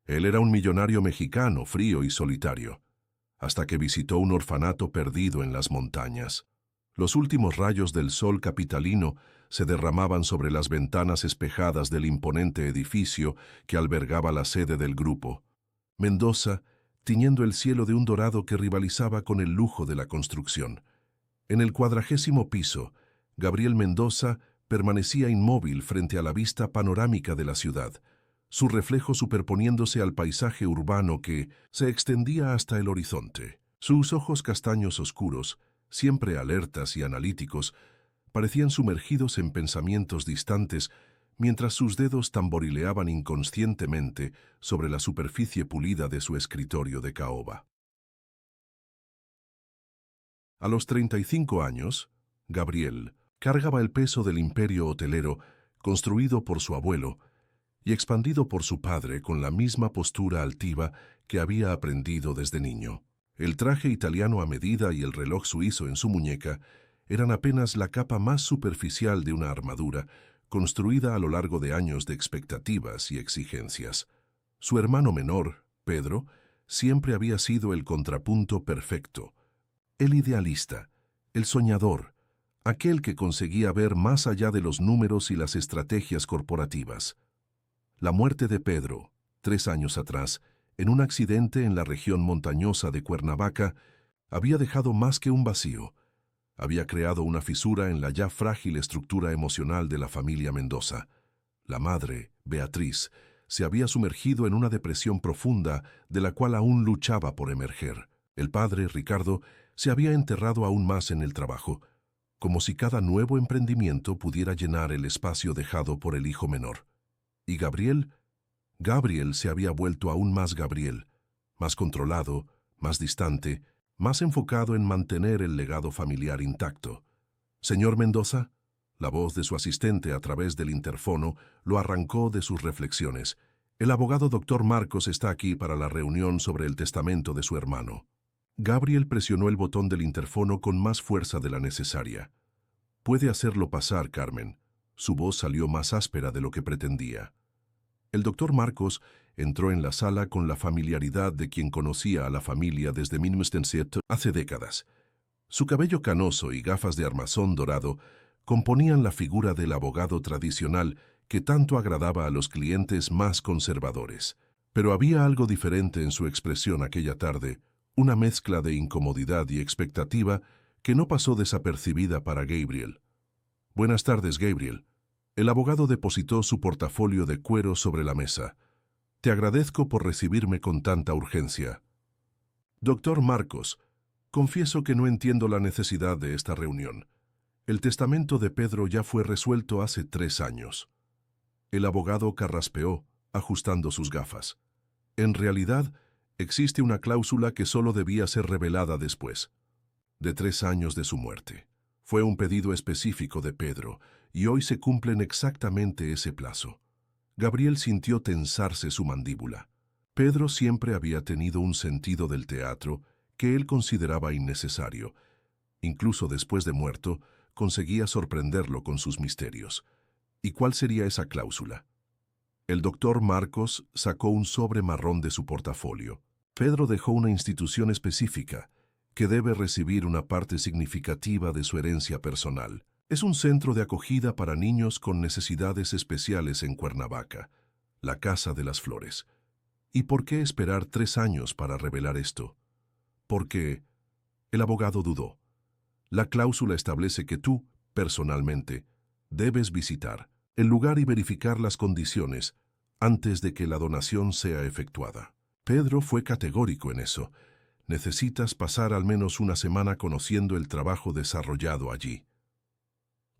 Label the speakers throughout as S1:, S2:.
S1: Él era un millonario mexicano, frío y solitario, hasta que visitó un orfanato perdido en las montañas. Los últimos rayos del sol capitalino se derramaban sobre las ventanas espejadas del imponente edificio que albergaba la sede del grupo. Mendoza, tiñendo el cielo de un dorado que rivalizaba con el lujo de la construcción. En el 40º piso, Gabriel Mendoza permanecía inmóvil frente a la vista panorámica de la ciudad, su reflejo superponiéndose al paisaje urbano que se extendía hasta el horizonte. Sus ojos castaños oscuros, siempre alertas y analíticos, parecían sumergidos en pensamientos distantes mientras sus dedos tamborileaban inconscientemente sobre la superficie pulida de su escritorio de caoba. A los 35 años, Gabriel cargaba el peso del imperio hotelero construido por su abuelo y expandido por su padre con la misma postura altiva que había aprendido desde niño. El traje italiano a medida y el reloj suizo en su muñeca eran apenas la capa más superficial de una armadura construida a lo largo de años de expectativas y exigencias. Su hermano menor, Pedro, siempre había sido el contrapunto perfecto, el idealista, el soñador, aquel que conseguía ver más allá de los números y las estrategias corporativas. La muerte de Pedro, 3 años atrás, en un accidente en la región montañosa de Cuernavaca, había dejado más que un vacío. Había creado una fisura en la ya frágil estructura emocional de la familia Mendoza. La madre, Beatriz, se había sumergido en una depresión profunda de la cual aún luchaba por emerger. El padre, Ricardo, se había enterrado aún más en el trabajo, como si cada nuevo emprendimiento pudiera llenar el espacio dejado por el hijo menor. ¿Y Gabriel? Gabriel se había vuelto aún más Gabriel, más controlado, más distante, más enfocado en mantener el legado familiar intacto. «Señor Mendoza», la voz de su asistente a través del interfono lo arrancó de sus reflexiones. «El abogado Dr. Marcos está aquí para la reunión sobre el testamento de su hermano». Gabriel presionó el botón del interfono con más fuerza de la necesaria. «Puede hacerlo pasar, Carmen». Su voz salió más áspera de lo que pretendía. El doctor Marcos entró en la sala con la familiaridad de quien conocía a la familia desde 1907 hace décadas. Su cabello canoso y gafas de armazón dorado componían la figura del abogado tradicional que tanto agradaba a los clientes más conservadores. Pero había algo diferente en su expresión aquella tarde, una mezcla de incomodidad y expectativa que no pasó desapercibida para Gabriel. «Buenas tardes, Gabriel». El abogado depositó su portafolio de cuero sobre la mesa. «Te agradezco por recibirme con tanta urgencia». «Doctor Marcos, confieso que no entiendo la necesidad de esta reunión. El testamento de Pedro ya fue resuelto hace 3 años». El abogado carraspeó, ajustando sus gafas. «En realidad, existe una cláusula que solo debía ser revelada después de 3 años de su muerte. Fue un pedido específico de Pedro, y hoy se cumple en exactamente ese plazo». Gabriel sintió tensarse su mandíbula. Pedro siempre había tenido un sentido del teatro que él consideraba innecesario. Incluso después de muerto, conseguía sorprenderlo con sus misterios. ¿Y cuál sería esa cláusula? El doctor Marcos sacó un sobre marrón de su portafolio. Pedro dejó una institución específica que debe recibir una parte significativa de su herencia personal. Es un centro de acogida para niños con necesidades especiales en Cuernavaca, la Casa de las Flores. ¿Y por qué esperar 3 años para revelar esto? Porque el abogado dudó. La cláusula establece que tú, personalmente, debes visitar el lugar y verificar las condiciones antes de que la donación sea efectuada. Pedro fue categórico en eso. Necesitas pasar al menos una semana conociendo el trabajo desarrollado allí.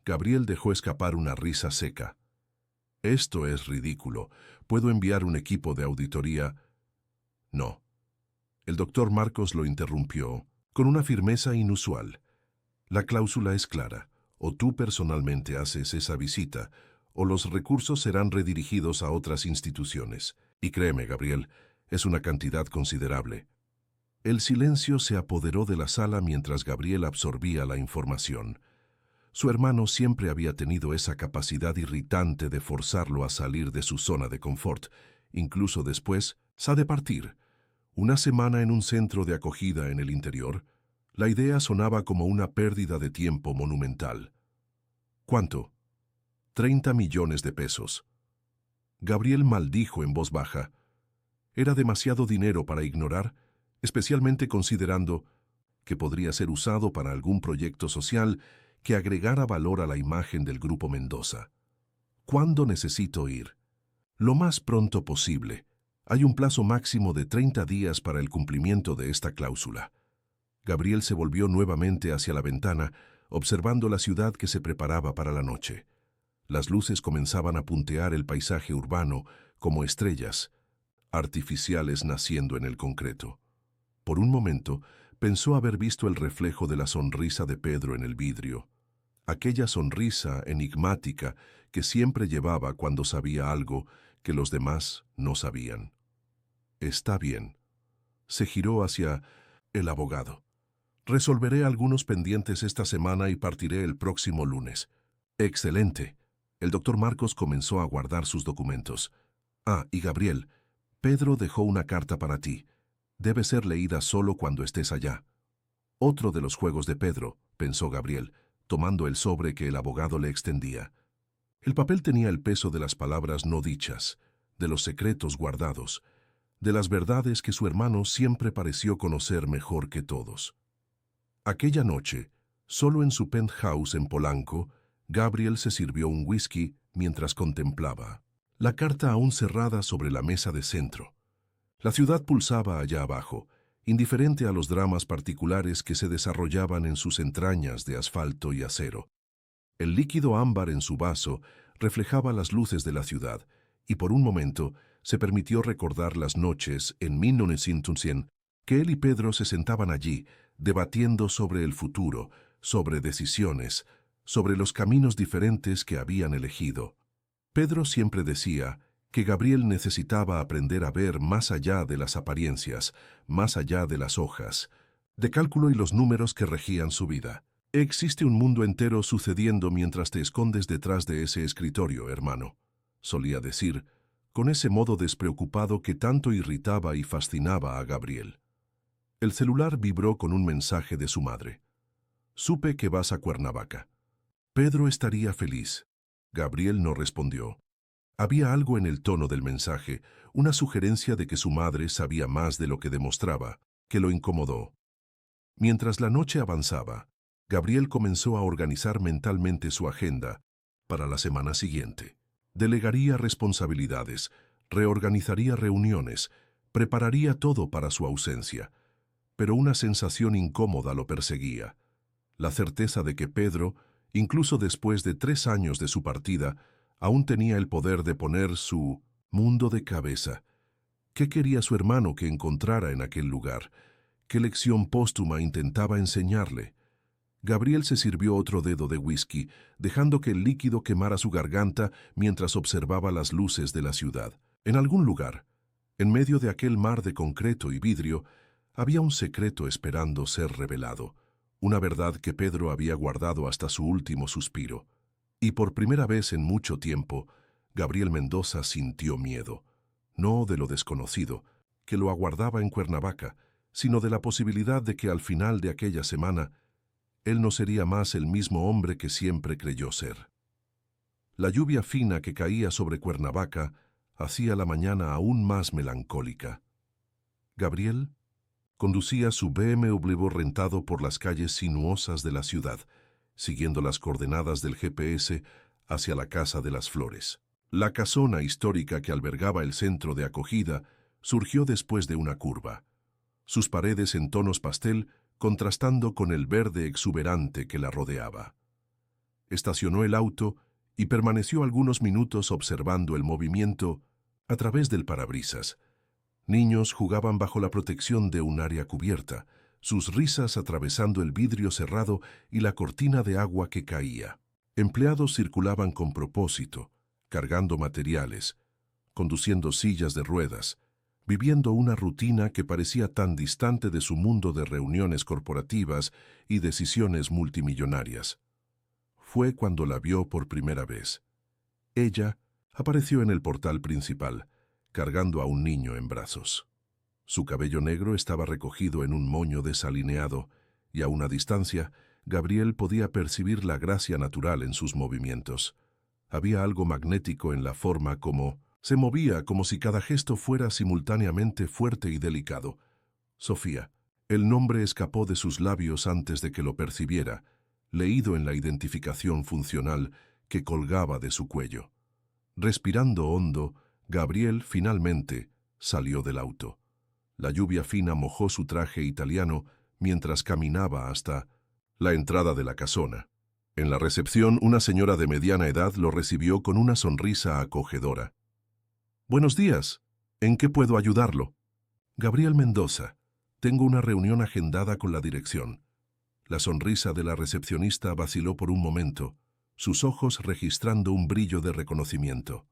S1: Gabriel dejó escapar una risa seca. «Esto es ridículo. ¿Puedo enviar un equipo de auditoría?» «No». El doctor Marcos lo interrumpió con una firmeza inusual. «La cláusula es clara. O tú personalmente haces esa visita, o los recursos serán redirigidos a otras instituciones. Y créeme, Gabriel, es una cantidad considerable». El silencio se apoderó de la sala mientras Gabriel absorbía la información. Su hermano siempre había tenido esa capacidad irritante de forzarlo a salir de su zona de confort, incluso después ¿Sa de partir? Una semana en un centro de acogida en el interior. La idea sonaba como una pérdida de tiempo monumental. ¿Cuánto? 30 millones de pesos. Gabriel maldijo en voz baja. Era demasiado dinero para ignorar, especialmente considerando que podría ser usado para algún proyecto social que agregara valor a la imagen del Grupo Mendoza. ¿Cuándo necesito ir? Lo más pronto posible. Hay un plazo máximo de 30 días para el cumplimiento de esta cláusula. Gabriel se volvió nuevamente hacia la ventana, observando la ciudad que se preparaba para la noche. Las luces comenzaban a puntear el paisaje urbano como estrellas artificiales naciendo en el concreto. Por un momento, pensó haber visto el reflejo de la sonrisa de Pedro en el vidrio. Aquella sonrisa enigmática que siempre llevaba cuando sabía algo que los demás no sabían. Está bien. Se giró hacia el abogado. Resolveré algunos pendientes esta semana y partiré el próximo lunes. Excelente. El doctor Marcos comenzó a guardar sus documentos. Ah, y Gabriel, Pedro dejó una carta para ti. Debe ser leída solo cuando estés allá. Otro de los juegos de Pedro, pensó Gabriel, tomando el sobre que el abogado le extendía. El papel tenía el peso de las palabras no dichas, de los secretos guardados, de las verdades que su hermano siempre pareció conocer mejor que todos. Aquella noche, solo en su penthouse en Polanco, Gabriel se sirvió un whisky mientras contemplaba la carta aún cerrada sobre la mesa de centro. La ciudad pulsaba allá abajo, indiferente a los dramas particulares que se desarrollaban en sus entrañas de asfalto y acero. El líquido ámbar en su vaso reflejaba las luces de la ciudad, y por un momento se permitió recordar las noches en 1900 que él y Pedro se sentaban allí, debatiendo sobre el futuro, sobre decisiones, sobre los caminos diferentes que habían elegido. Pedro siempre decía que Gabriel necesitaba aprender a ver más allá de las apariencias, más allá de las hojas, de cálculo y los números que regían su vida. Existe un mundo entero sucediendo mientras te escondes detrás de ese escritorio, hermano, solía decir, con ese modo despreocupado que tanto irritaba y fascinaba a Gabriel. El celular vibró con un mensaje de su madre. Supe que vas a Cuernavaca. Pedro estaría feliz. Gabriel no respondió. Había algo en el tono del mensaje, una sugerencia de que su madre sabía más de lo que demostraba, que lo incomodó. Mientras la noche avanzaba, Gabriel comenzó a organizar mentalmente su agenda para la semana siguiente. Delegaría responsabilidades, reorganizaría reuniones, prepararía todo para su ausencia. Pero una sensación incómoda lo perseguía. La certeza de que Pedro, incluso después de 3 años de su partida, aún tenía el poder de poner su mundo de cabeza. ¿Qué quería su hermano que encontrara en aquel lugar? ¿Qué lección póstuma intentaba enseñarle? Gabriel se sirvió otro dedo de whisky, dejando que el líquido quemara su garganta mientras observaba las luces de la ciudad. En algún lugar, en medio de aquel mar de concreto y vidrio, había un secreto esperando ser revelado, una verdad que Pedro había guardado hasta su último suspiro. Y por primera vez en mucho tiempo, Gabriel Mendoza sintió miedo, no de lo desconocido, que lo aguardaba en Cuernavaca, sino de la posibilidad de que al final de aquella semana, él no sería más el mismo hombre que siempre creyó ser. La lluvia fina que caía sobre Cuernavaca hacía la mañana aún más melancólica. Gabriel conducía su BMW rentado por las calles sinuosas de la ciudad, siguiendo las coordenadas del GPS hacia la Casa de las Flores. La casona histórica que albergaba el centro de acogida surgió después de una curva, sus paredes en tonos pastel contrastando con el verde exuberante que la rodeaba. Estacionó el auto y permaneció algunos minutos observando el movimiento a través del parabrisas. Niños jugaban bajo la protección de un área cubierta, sus risas atravesando el vidrio cerrado y la cortina de agua que caía. Empleados circulaban con propósito, cargando materiales, conduciendo sillas de ruedas, viviendo una rutina que parecía tan distante de su mundo de reuniones corporativas y decisiones multimillonarias. Fue cuando la vio por primera vez. Ella apareció en el portal principal, cargando a un niño en brazos. Su cabello negro estaba recogido en un moño desalineado, y a una distancia, Gabriel podía percibir la gracia natural en sus movimientos. Había algo magnético en la forma como se movía, como si cada gesto fuera simultáneamente fuerte y delicado. Sofía. El nombre escapó de sus labios antes de que lo percibiera, leído en la identificación funcional que colgaba de su cuello. Respirando hondo, Gabriel finalmente salió del auto. La lluvia fina mojó su traje italiano mientras caminaba hasta la entrada de la casona. En la recepción, una señora de mediana edad lo recibió con una sonrisa acogedora. «Buenos días. ¿En qué puedo ayudarlo?» «Gabriel Mendoza. Tengo una reunión agendada con la dirección». La sonrisa de la recepcionista vaciló por un momento, sus ojos registrando un brillo de reconocimiento.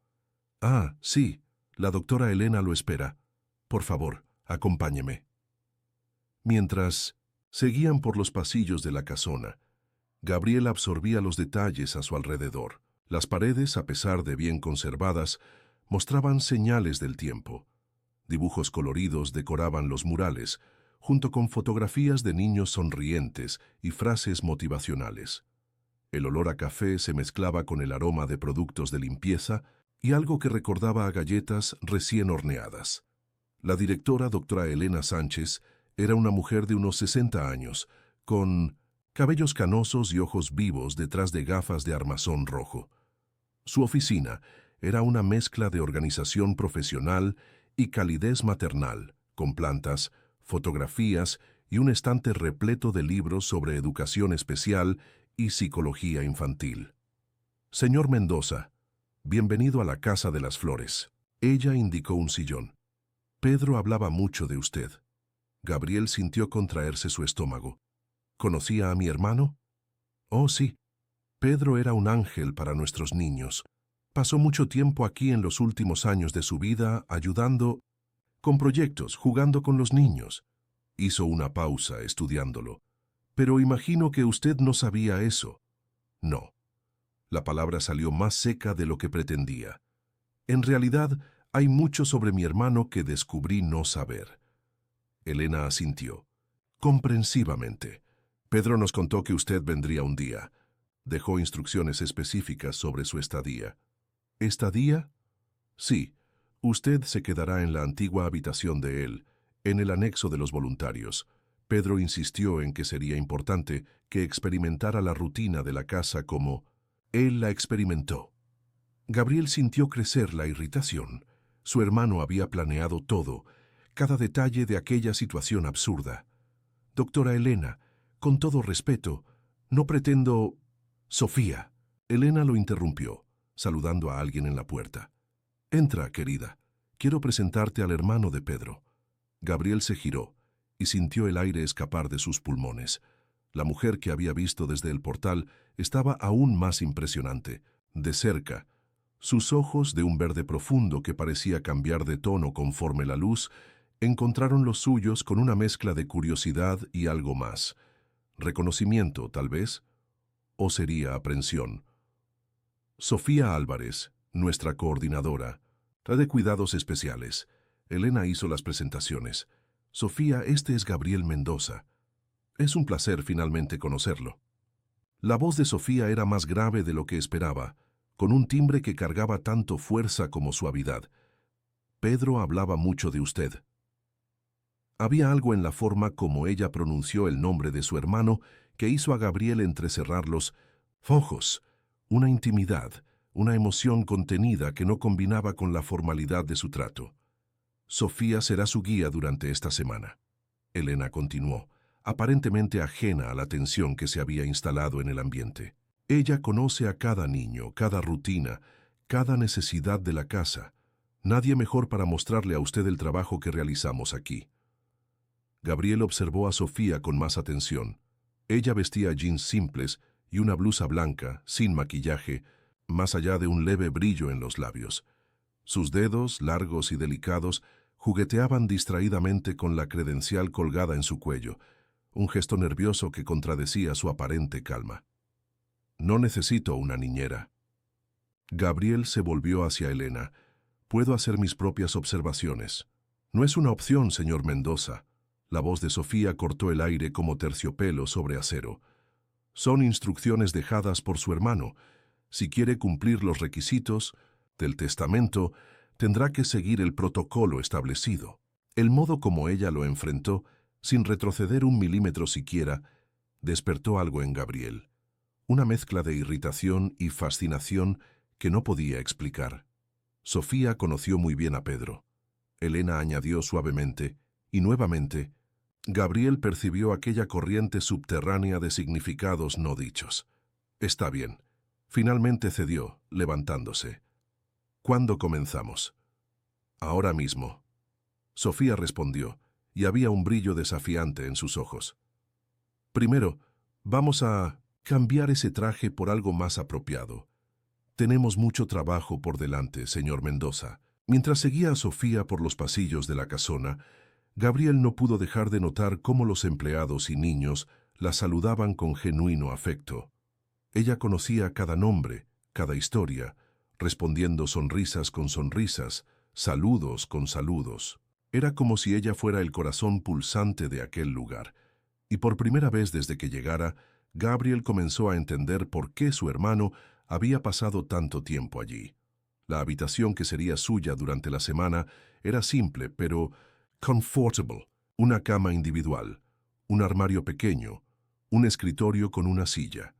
S1: «Ah, sí, la doctora Elena lo espera. Por favor, acompáñeme». Mientras seguían por los pasillos de la casona, Gabriel absorbía los detalles a su alrededor. Las paredes, a pesar de bien conservadas, mostraban señales del tiempo. Dibujos coloridos decoraban los murales, junto con fotografías de niños sonrientes y frases motivacionales. El olor a café se mezclaba con el aroma de productos de limpieza y algo que recordaba a galletas recién horneadas. La directora, doctora Elena Sánchez, era una mujer de unos 60 años, con cabellos canosos y ojos vivos detrás de gafas de armazón rojo. Su oficina era una mezcla de organización profesional y calidez maternal, con plantas, fotografías y un estante repleto de libros sobre educación especial y psicología infantil. «Señor Mendoza, bienvenido a la Casa de las Flores». Ella indicó un sillón. «Pedro hablaba mucho de usted». Gabriel sintió contraerse su estómago. «¿Conocía a mi hermano?» «Oh, sí. Pedro era un ángel para nuestros niños. Pasó mucho tiempo aquí en los últimos años de su vida ayudando con proyectos, jugando con los niños». Hizo una pausa estudiándolo. «Pero imagino que usted no sabía eso». «No». La palabra salió más seca de lo que pretendía. «En realidad, hay mucho sobre mi hermano que descubrí no saber». Elena asintió. «Comprensivamente. Pedro nos contó que usted vendría un día. Dejó instrucciones específicas sobre su estadía». «¿Estadía?» «Sí. Usted se quedará en la antigua habitación de él, en el anexo de los voluntarios». Pedro insistió en que sería importante que experimentara la rutina de la casa como él la experimentó. Gabriel sintió crecer la irritación. Su hermano había planeado todo, cada detalle de aquella situación absurda. «Doctora Elena, con todo respeto, no pretendo...» «Sofía». Elena lo interrumpió, saludando a alguien en la puerta. «Entra, querida. Quiero presentarte al hermano de Pedro». Gabriel se giró y sintió el aire escapar de sus pulmones. La mujer que había visto desde el portal estaba aún más impresionante. De cerca, sus ojos, de un verde profundo que parecía cambiar de tono conforme la luz, encontraron los suyos con una mezcla de curiosidad y algo más. Reconocimiento, tal vez, o sería aprensión. «Sofía Álvarez, nuestra coordinadora, trae cuidados especiales». Elena hizo las presentaciones. «Sofía, este es Gabriel Mendoza. Es un placer finalmente conocerlo». La voz de Sofía era más grave de lo que esperaba, con un timbre que cargaba tanto fuerza como suavidad. «Pedro hablaba mucho de usted». Había algo en la forma como ella pronunció el nombre de su hermano que hizo a Gabriel entrecerrar los ojos, una intimidad, una emoción contenida que no combinaba con la formalidad de su trato. «Sofía será su guía durante esta semana». Elena continuó, aparentemente ajena a la tensión que se había instalado en el ambiente. «Ella conoce a cada niño, cada rutina, cada necesidad de la casa. Nadie mejor para mostrarle a usted el trabajo que realizamos aquí». Gabriel observó a Sofía con más atención. Ella vestía jeans simples y una blusa blanca, sin maquillaje, más allá de un leve brillo en los labios. Sus dedos, largos y delicados, jugueteaban distraídamente con la credencial colgada en su cuello, un gesto nervioso que contradecía su aparente calma. «No necesito una niñera». Gabriel se volvió hacia Elena. Puedo hacer mis propias observaciones. No es una opción, señor Mendoza. La voz de Sofía cortó el aire como terciopelo sobre acero. Son instrucciones dejadas por su hermano. Si quiere cumplir los requisitos del testamento, tendrá que seguir el protocolo establecido. El modo como ella lo enfrentó, sin retroceder un milímetro siquiera, despertó algo en Gabriel. Una mezcla de irritación y fascinación que no podía explicar. Sofía conoció muy bien a Pedro. Elena añadió suavemente, y nuevamente, Gabriel percibió aquella corriente subterránea de significados no dichos. Está bien. Finalmente cedió, levantándose. ¿Cuándo comenzamos? Ahora mismo. Sofía respondió, y había un brillo desafiante en sus ojos. Primero, vamos a cambiar ese traje por algo más apropiado. Tenemos mucho trabajo por delante, señor Mendoza. Mientras seguía a Sofía por los pasillos de la casona, Gabriel no pudo dejar de notar cómo los empleados y niños la saludaban con genuino afecto. Ella conocía cada nombre, cada historia, respondiendo sonrisas con sonrisas, saludos con saludos. Era como si ella fuera el corazón pulsante de aquel lugar. Y por primera vez desde que llegara, Gabriel comenzó a entender por qué su hermano había pasado tanto tiempo allí. La habitación que sería suya durante la semana era simple, pero comfortable. Una cama individual, un armario pequeño, un escritorio con una silla.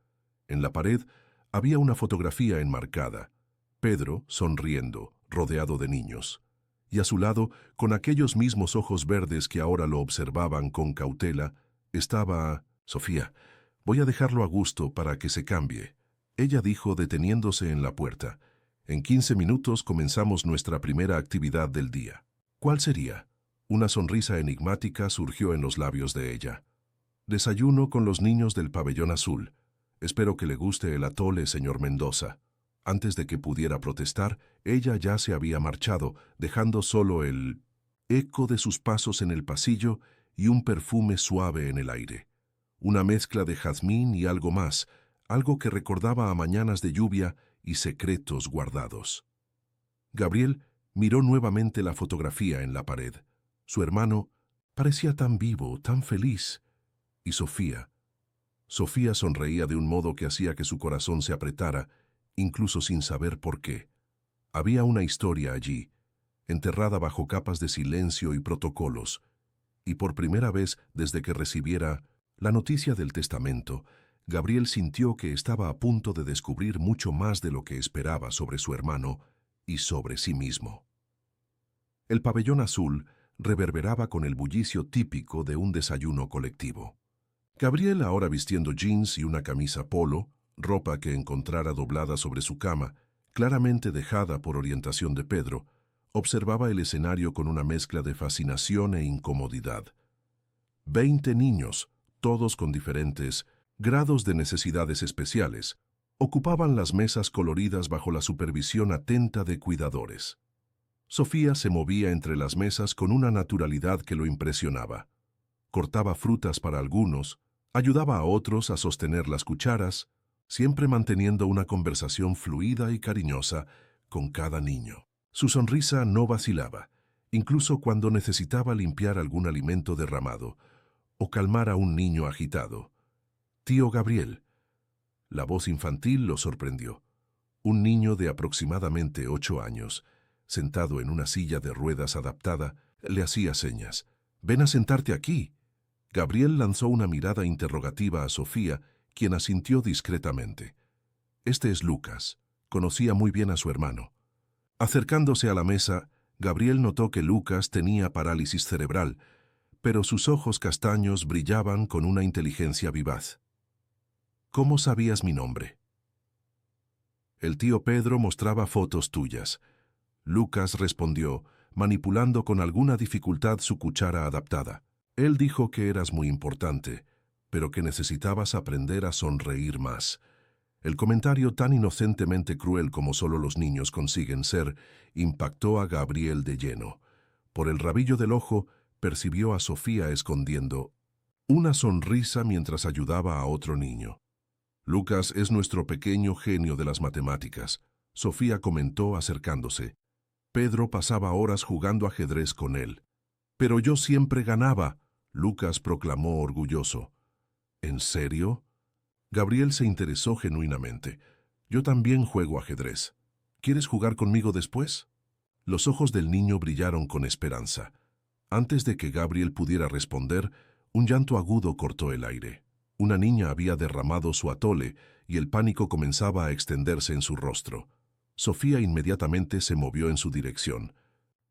S1: En la pared había una fotografía enmarcada, Pedro sonriendo, rodeado de niños. Y a su lado, con aquellos mismos ojos verdes que ahora lo observaban con cautela, estaba Sofía. Voy a dejarlo a gusto para que se cambie. Ella dijo deteniéndose en la puerta. En 15 minutos comenzamos nuestra primera actividad del día. ¿Cuál sería? Una sonrisa enigmática surgió en los labios de ella. Desayuno con los niños del pabellón azul. Espero que le guste el atole, señor Mendoza. Antes de que pudiera protestar, ella ya se había marchado, dejando solo el eco de sus pasos en el pasillo y un perfume suave en el aire. Una mezcla de jazmín y algo más, algo que recordaba a mañanas de lluvia y secretos guardados. Gabriel miró nuevamente la fotografía en la pared. Su hermano parecía tan vivo, tan feliz. Y Sofía. Sofía sonreía de un modo que hacía que su corazón se apretara, incluso sin saber por qué. Había una historia allí, enterrada bajo capas de silencio y protocolos, y por primera vez desde que recibiera la noticia del testamento, Gabriel sintió que estaba a punto de descubrir mucho más de lo que esperaba sobre su hermano y sobre sí mismo. El pabellón azul reverberaba con el bullicio típico de un desayuno colectivo. Gabriel, ahora vistiendo jeans y una camisa polo, ropa que encontrara doblada sobre su cama, claramente dejada por orientación de Pedro, observaba el escenario con una mezcla de fascinación e incomodidad. 20 niños, todos con diferentes grados de necesidades especiales, ocupaban las mesas coloridas bajo la supervisión atenta de cuidadores. Sofía se movía entre las mesas con una naturalidad que lo impresionaba. Cortaba frutas para algunos, ayudaba a otros a sostener las cucharas, siempre manteniendo una conversación fluida y cariñosa con cada niño. Su sonrisa no vacilaba, incluso cuando necesitaba limpiar algún alimento derramado o calmar a un niño agitado. «Tío Gabriel». La voz infantil lo sorprendió. Un niño de aproximadamente 8 años, sentado en una silla de ruedas adaptada, le hacía señas. «Ven a sentarte aquí». Gabriel lanzó una mirada interrogativa a Sofía, quien asintió discretamente. «Este es Lucas». Conocía muy bien a su hermano. Acercándose a la mesa, Gabriel notó que Lucas tenía parálisis cerebral, pero sus ojos castaños brillaban con una inteligencia vivaz. «¿Cómo sabías mi nombre?» El tío Pedro mostraba fotos tuyas. Lucas respondió, manipulando con alguna dificultad su cuchara adaptada. Él dijo que eras muy importante, pero que necesitabas aprender a sonreír más. El comentario tan inocentemente cruel como solo los niños consiguen ser, impactó a Gabriel de lleno. Por el rabillo del ojo, percibió a Sofía escondiendo una sonrisa mientras ayudaba a otro niño. «Lucas es nuestro pequeño genio de las matemáticas», Sofía comentó acercándose. Pedro pasaba horas jugando ajedrez con él. Pero yo siempre ganaba, Lucas proclamó orgulloso. ¿En serio? Gabriel se interesó genuinamente. Yo también juego ajedrez. ¿Quieres jugar conmigo después? Los ojos del niño brillaron con esperanza. Antes de que Gabriel pudiera responder, un llanto agudo cortó el aire. Una niña había derramado su atole y el pánico comenzaba a extenderse en su rostro. Sofía inmediatamente se movió en su dirección.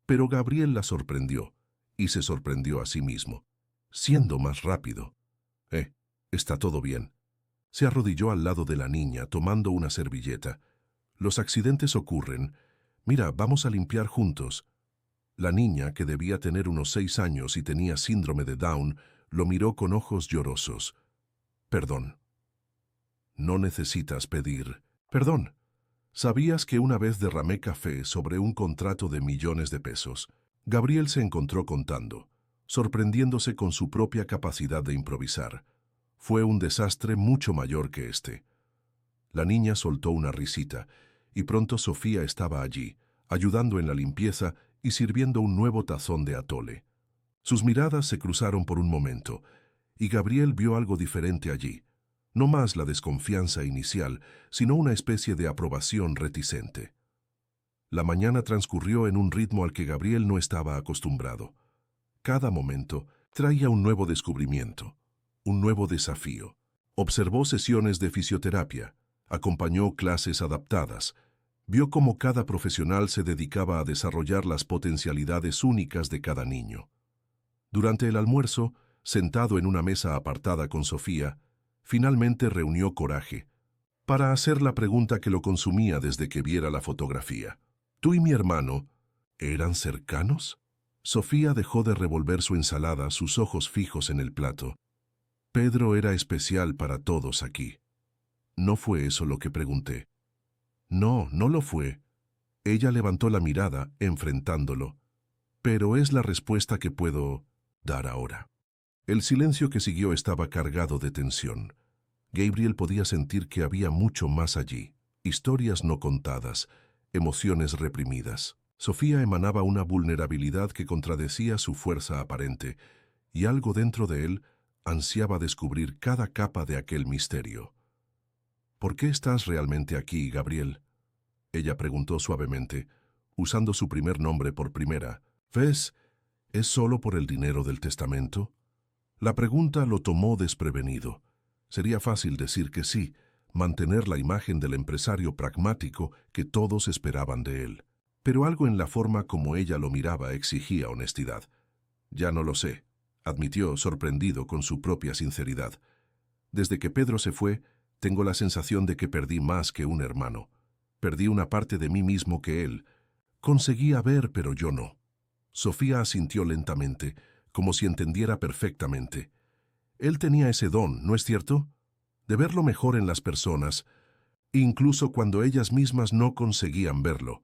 S1: Pero Gabriel la sorprendió, y se sorprendió a sí mismo, siendo más rápido. Está todo bien. Se arrodilló al lado de la niña, tomando una servilleta. Los accidentes ocurren. Mira, vamos a limpiar juntos. La niña, que debía tener unos 6 años y tenía síndrome de Down, lo miró con ojos llorosos. Perdón. No necesitas pedir perdón. ¿Sabías que una vez derramé café sobre un contrato de millones de pesos? Gabriel se encontró contando, sorprendiéndose con su propia capacidad de improvisar. Fue un desastre mucho mayor que este. La niña soltó una risita, y pronto Sofía estaba allí, ayudando en la limpieza y sirviendo un nuevo tazón de atole. Sus miradas se cruzaron por un momento, y Gabriel vio algo diferente allí. No más la desconfianza inicial, sino una especie de aprobación reticente. La mañana transcurrió en un ritmo al que Gabriel no estaba acostumbrado. Cada momento traía un nuevo descubrimiento, un nuevo desafío. Observó sesiones de fisioterapia, acompañó clases adaptadas, vio cómo cada profesional se dedicaba a desarrollar las potencialidades únicas de cada niño. Durante el almuerzo, sentado en una mesa apartada con Sofía, finalmente reunió coraje para hacer la pregunta que lo consumía desde que viera la fotografía. ¿Tú y mi hermano eran cercanos? Sofía dejó de revolver su ensalada, sus ojos fijos en el plato. Pedro era especial para todos aquí. ¿No fue eso lo que pregunté? No, no lo fue. Ella levantó la mirada, enfrentándolo. Pero es la respuesta que puedo dar ahora. El silencio que siguió estaba cargado de tensión. Gabriel podía sentir que había mucho más allí. Historias no contadas, emociones reprimidas. Sofía emanaba una vulnerabilidad que contradecía su fuerza aparente, y algo dentro de él ansiaba descubrir cada capa de aquel misterio. ¿Por qué estás realmente aquí, Gabriel? Ella preguntó suavemente, usando su primer nombre por primera. ¿Ves? ¿Es solo por el dinero del testamento? La pregunta lo tomó desprevenido. Sería fácil decir que sí, mantener la imagen del empresario pragmático que todos esperaban de él. Pero algo en la forma como ella lo miraba exigía honestidad. Ya no lo sé, admitió, sorprendido con su propia sinceridad. Desde que Pedro se fue, tengo la sensación de que perdí más que un hermano. Perdí una parte de mí mismo que él. Conseguía ver, pero yo no. Sofía asintió lentamente, como si entendiera perfectamente. Él tenía ese don, ¿no es cierto? De ver lo mejor en las personas, incluso cuando ellas mismas no conseguían verlo.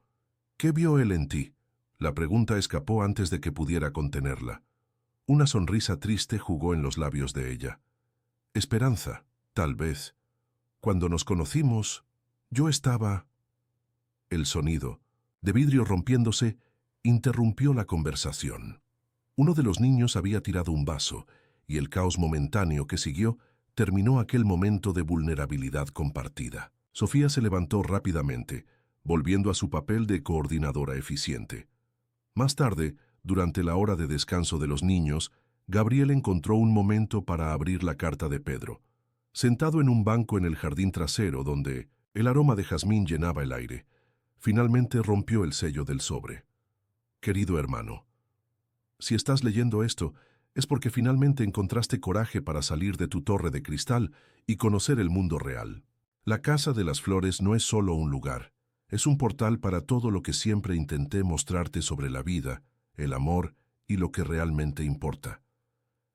S1: ¿Qué vio él en ti? La pregunta escapó antes de que pudiera contenerla. Una sonrisa triste jugó en los labios de ella. Esperanza, tal vez. Cuando nos conocimos, yo estaba... El sonido, de vidrio rompiéndose, interrumpió la conversación. Uno de los niños había tirado un vaso, y el caos momentáneo que siguió terminó aquel momento de vulnerabilidad compartida. Sofía se levantó rápidamente, volviendo a su papel de coordinadora eficiente. Más tarde, durante la hora de descanso de los niños, Gabriel encontró un momento para abrir la carta de Pedro. Sentado en un banco en el jardín trasero donde el aroma de jazmín llenaba el aire, finalmente rompió el sello del sobre. Querido hermano, si estás leyendo esto, es porque finalmente encontraste coraje para salir de tu torre de cristal y conocer el mundo real. La Casa de las Flores no es solo un lugar, es un portal para todo lo que siempre intenté mostrarte sobre la vida, el amor y lo que realmente importa.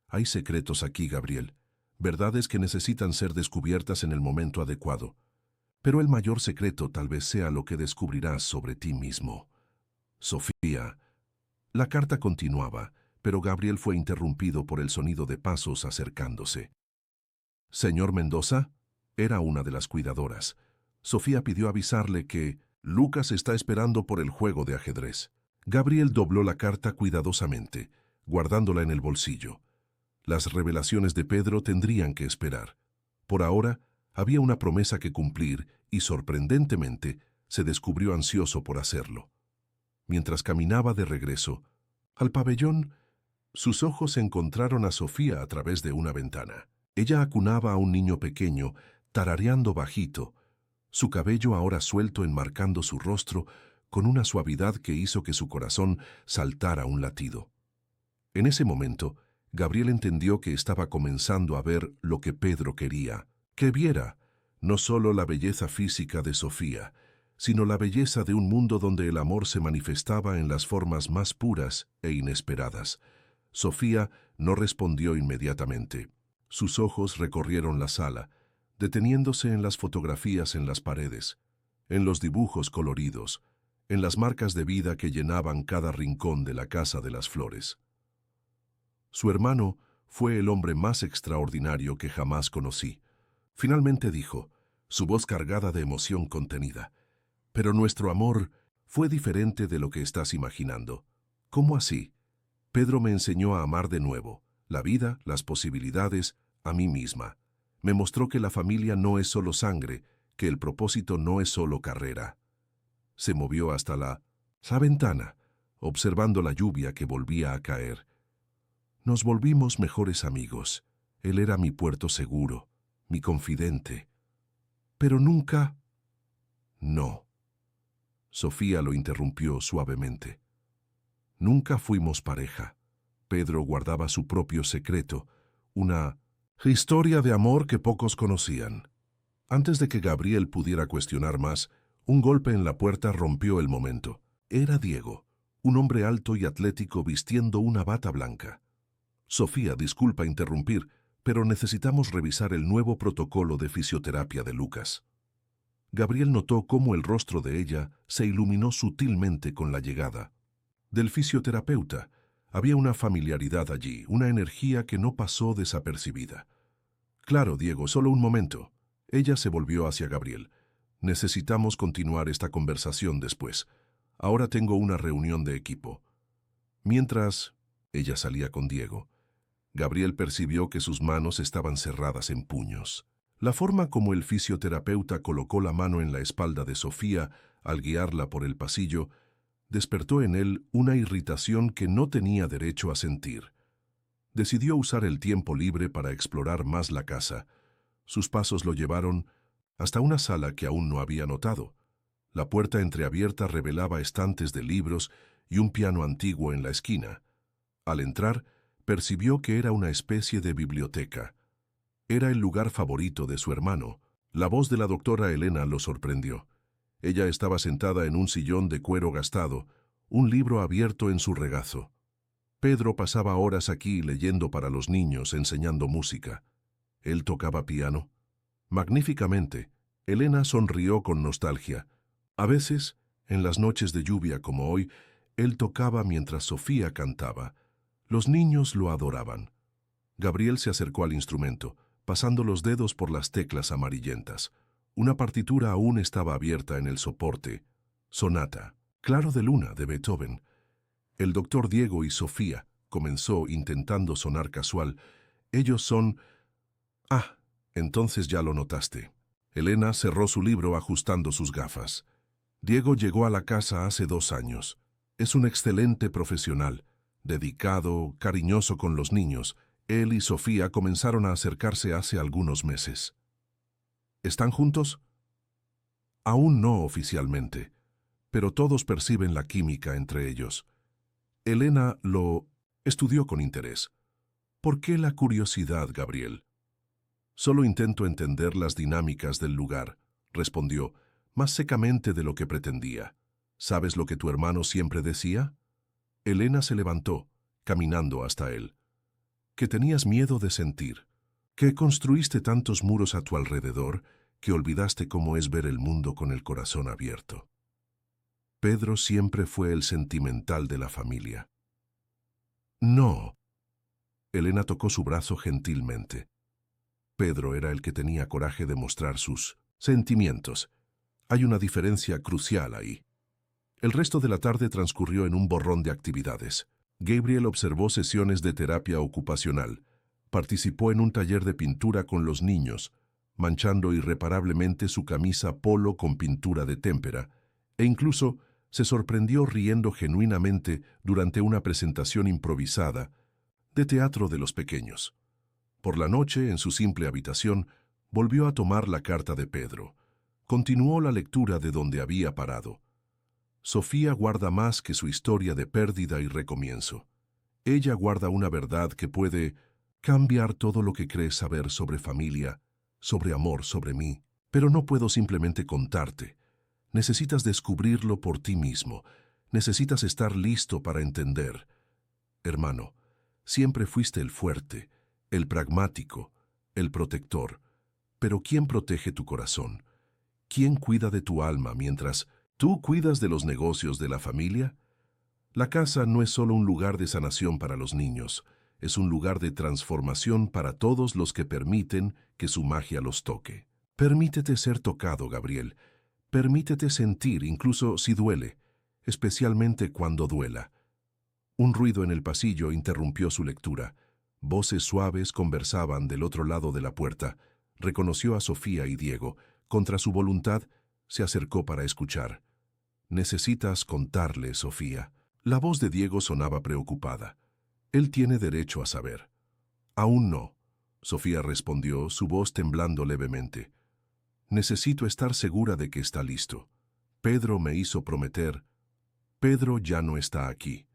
S1: Hay secretos aquí, Gabriel, verdades que necesitan ser descubiertas en el momento adecuado. Pero el mayor secreto tal vez sea lo que descubrirás sobre ti mismo. Sofía. La carta continuaba, pero Gabriel fue interrumpido por el sonido de pasos acercándose. «Señor Mendoza», era una de las cuidadoras. Sofía pidió avisarle que Lucas está esperando por el juego de ajedrez. Gabriel dobló la carta cuidadosamente, guardándola en el bolsillo. Las revelaciones de Pedro tendrían que esperar. Por ahora, había una promesa que cumplir y, sorprendentemente, se descubrió ansioso por hacerlo. Mientras caminaba de regreso al pabellón, sus ojos encontraron a Sofía a través de una ventana. Ella acunaba a un niño pequeño, tarareando bajito, su cabello ahora suelto enmarcando su rostro con una suavidad que hizo que su corazón saltara un latido. En ese momento, Gabriel entendió que estaba comenzando a ver lo que Pedro quería, que viera no solo la belleza física de Sofía, sino la belleza de un mundo donde el amor se manifestaba en las formas más puras e inesperadas. Sofía no respondió inmediatamente. Sus ojos recorrieron la sala, deteniéndose en las fotografías en las paredes, en los dibujos coloridos, en las marcas de vida que llenaban cada rincón de la Casa de las Flores. Su hermano fue el hombre más extraordinario que jamás conocí. Finalmente dijo, su voz cargada de emoción contenida. Pero nuestro amor fue diferente de lo que estás imaginando. ¿Cómo así? Pedro me enseñó a amar de nuevo, la vida, las posibilidades, a mí misma. Me mostró que la familia no es solo sangre, que el propósito no es solo carrera. Se movió hasta la ventana, observando la lluvia que volvía a caer. Nos volvimos mejores amigos. Él era mi puerto seguro, mi confidente. Pero nunca... No. Sofía lo interrumpió suavemente. Nunca fuimos pareja. Pedro guardaba su propio secreto, una historia de amor que pocos conocían. Antes de que Gabriel pudiera cuestionar más, un golpe en la puerta rompió el momento. Era Diego, un hombre alto y atlético vistiendo una bata blanca. Sofía, disculpa interrumpir, pero necesitamos revisar el nuevo protocolo de fisioterapia de Lucas. Gabriel notó cómo el rostro de ella se iluminó sutilmente con la llegada del fisioterapeuta. Había una familiaridad allí, una energía que no pasó desapercibida. Claro, Diego, solo un momento. Ella se volvió hacia Gabriel. Necesitamos continuar esta conversación después. Ahora tengo una reunión de equipo. Mientras ella salía con Diego, Gabriel percibió que sus manos estaban cerradas en puños. La forma como el fisioterapeuta colocó la mano en la espalda de Sofía al guiarla por el pasillo despertó en él una irritación que no tenía derecho a sentir. Decidió usar el tiempo libre para explorar más la casa. Sus pasos lo llevaron hasta una sala que aún no había notado. La puerta entreabierta revelaba estantes de libros y un piano antiguo en la esquina. Al entrar, percibió que era una especie de biblioteca. Era el lugar favorito de su hermano. La voz de la doctora Elena lo sorprendió. Ella estaba sentada en un sillón de cuero gastado, un libro abierto en su regazo. Pedro pasaba horas aquí leyendo para los niños, enseñando música. Él tocaba piano. Magníficamente. Elena sonrió con nostalgia. A veces, en las noches de lluvia como hoy, él tocaba mientras Sofía cantaba. Los niños lo adoraban. Gabriel se acercó al instrumento, pasando los dedos por las teclas amarillentas. Una partitura aún estaba abierta en el soporte. Sonata, Claro de Luna, de Beethoven. El doctor Diego y Sofía, comenzó intentando sonar casual. Ellos son... Ah, entonces ya lo notaste. Elena cerró su libro ajustando sus gafas. Diego llegó a la casa hace 2 años. Es un excelente profesional, dedicado, cariñoso con los niños. Él y Sofía comenzaron a acercarse hace algunos meses. ¿Están juntos? Aún no oficialmente, pero todos perciben la química entre ellos. Elena lo estudió con interés. ¿Por qué la curiosidad, Gabriel? Solo intento entender las dinámicas del lugar, respondió, más secamente de lo que pretendía. ¿Sabes lo que tu hermano siempre decía? Elena se levantó, caminando hasta él. Que tenías miedo de sentir, que construiste tantos muros a tu alrededor que olvidaste cómo es ver el mundo con el corazón abierto. Pedro siempre fue el sentimental de la familia. No. Elena tocó su brazo gentilmente. Pedro era el que tenía coraje de mostrar sus sentimientos. Hay una diferencia crucial ahí. El resto de la tarde transcurrió en un borrón de actividades. Gabriel observó sesiones de terapia ocupacional, participó en un taller de pintura con los niños, manchando irreparablemente su camisa polo con pintura de témpera, e incluso se sorprendió riendo genuinamente durante una presentación improvisada de teatro de los pequeños. Por la noche, en su simple habitación, volvió a tomar la carta de Pedro. Continuó la lectura de donde había parado. Sofía guarda más que su historia de pérdida y recomienzo. Ella guarda una verdad que puede cambiar todo lo que crees saber sobre familia, sobre amor, sobre mí. Pero no puedo simplemente contarte. Necesitas descubrirlo por ti mismo. Necesitas estar listo para entender. Hermano, siempre fuiste el fuerte, el pragmático, el protector. Pero ¿quién protege tu corazón? ¿Quién cuida de tu alma mientras tú cuidas de los negocios de la familia? La casa no es solo un lugar de sanación para los niños, es un lugar de transformación para todos los que permiten que su magia los toque. Permítete ser tocado, Gabriel. Permítete sentir, incluso si duele, especialmente cuando duela. Un ruido en el pasillo interrumpió su lectura. Voces suaves conversaban del otro lado de la puerta. Reconoció a Sofía y Diego. Contra su voluntad, se acercó para escuchar. «Necesitas contarle, Sofía». La voz de Diego sonaba preocupada. «Él tiene derecho a saber». «Aún no», Sofía respondió, su voz temblando levemente. «Necesito estar segura de que está listo. Pedro me hizo prometer». «Pedro ya no está aquí»,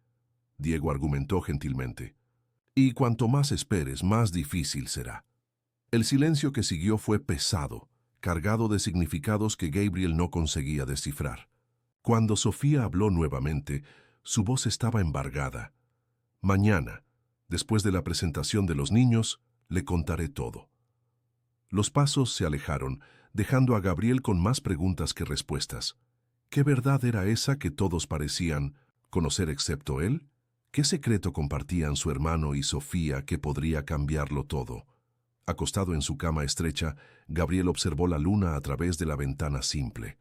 S1: Diego argumentó gentilmente. «Y cuanto más esperes, más difícil será». El silencio que siguió fue pesado, cargado de significados que Gabriel no conseguía descifrar. Cuando Sofía habló nuevamente, su voz estaba embargada. «Mañana, después de la presentación de los niños, le contaré todo». Los pasos se alejaron, dejando a Gabriel con más preguntas que respuestas. ¿Qué verdad era esa que todos parecían conocer excepto él? ¿Qué secreto compartían su hermano y Sofía que podría cambiarlo todo? Acostado en su cama estrecha, Gabriel observó la luna a través de la ventana simple.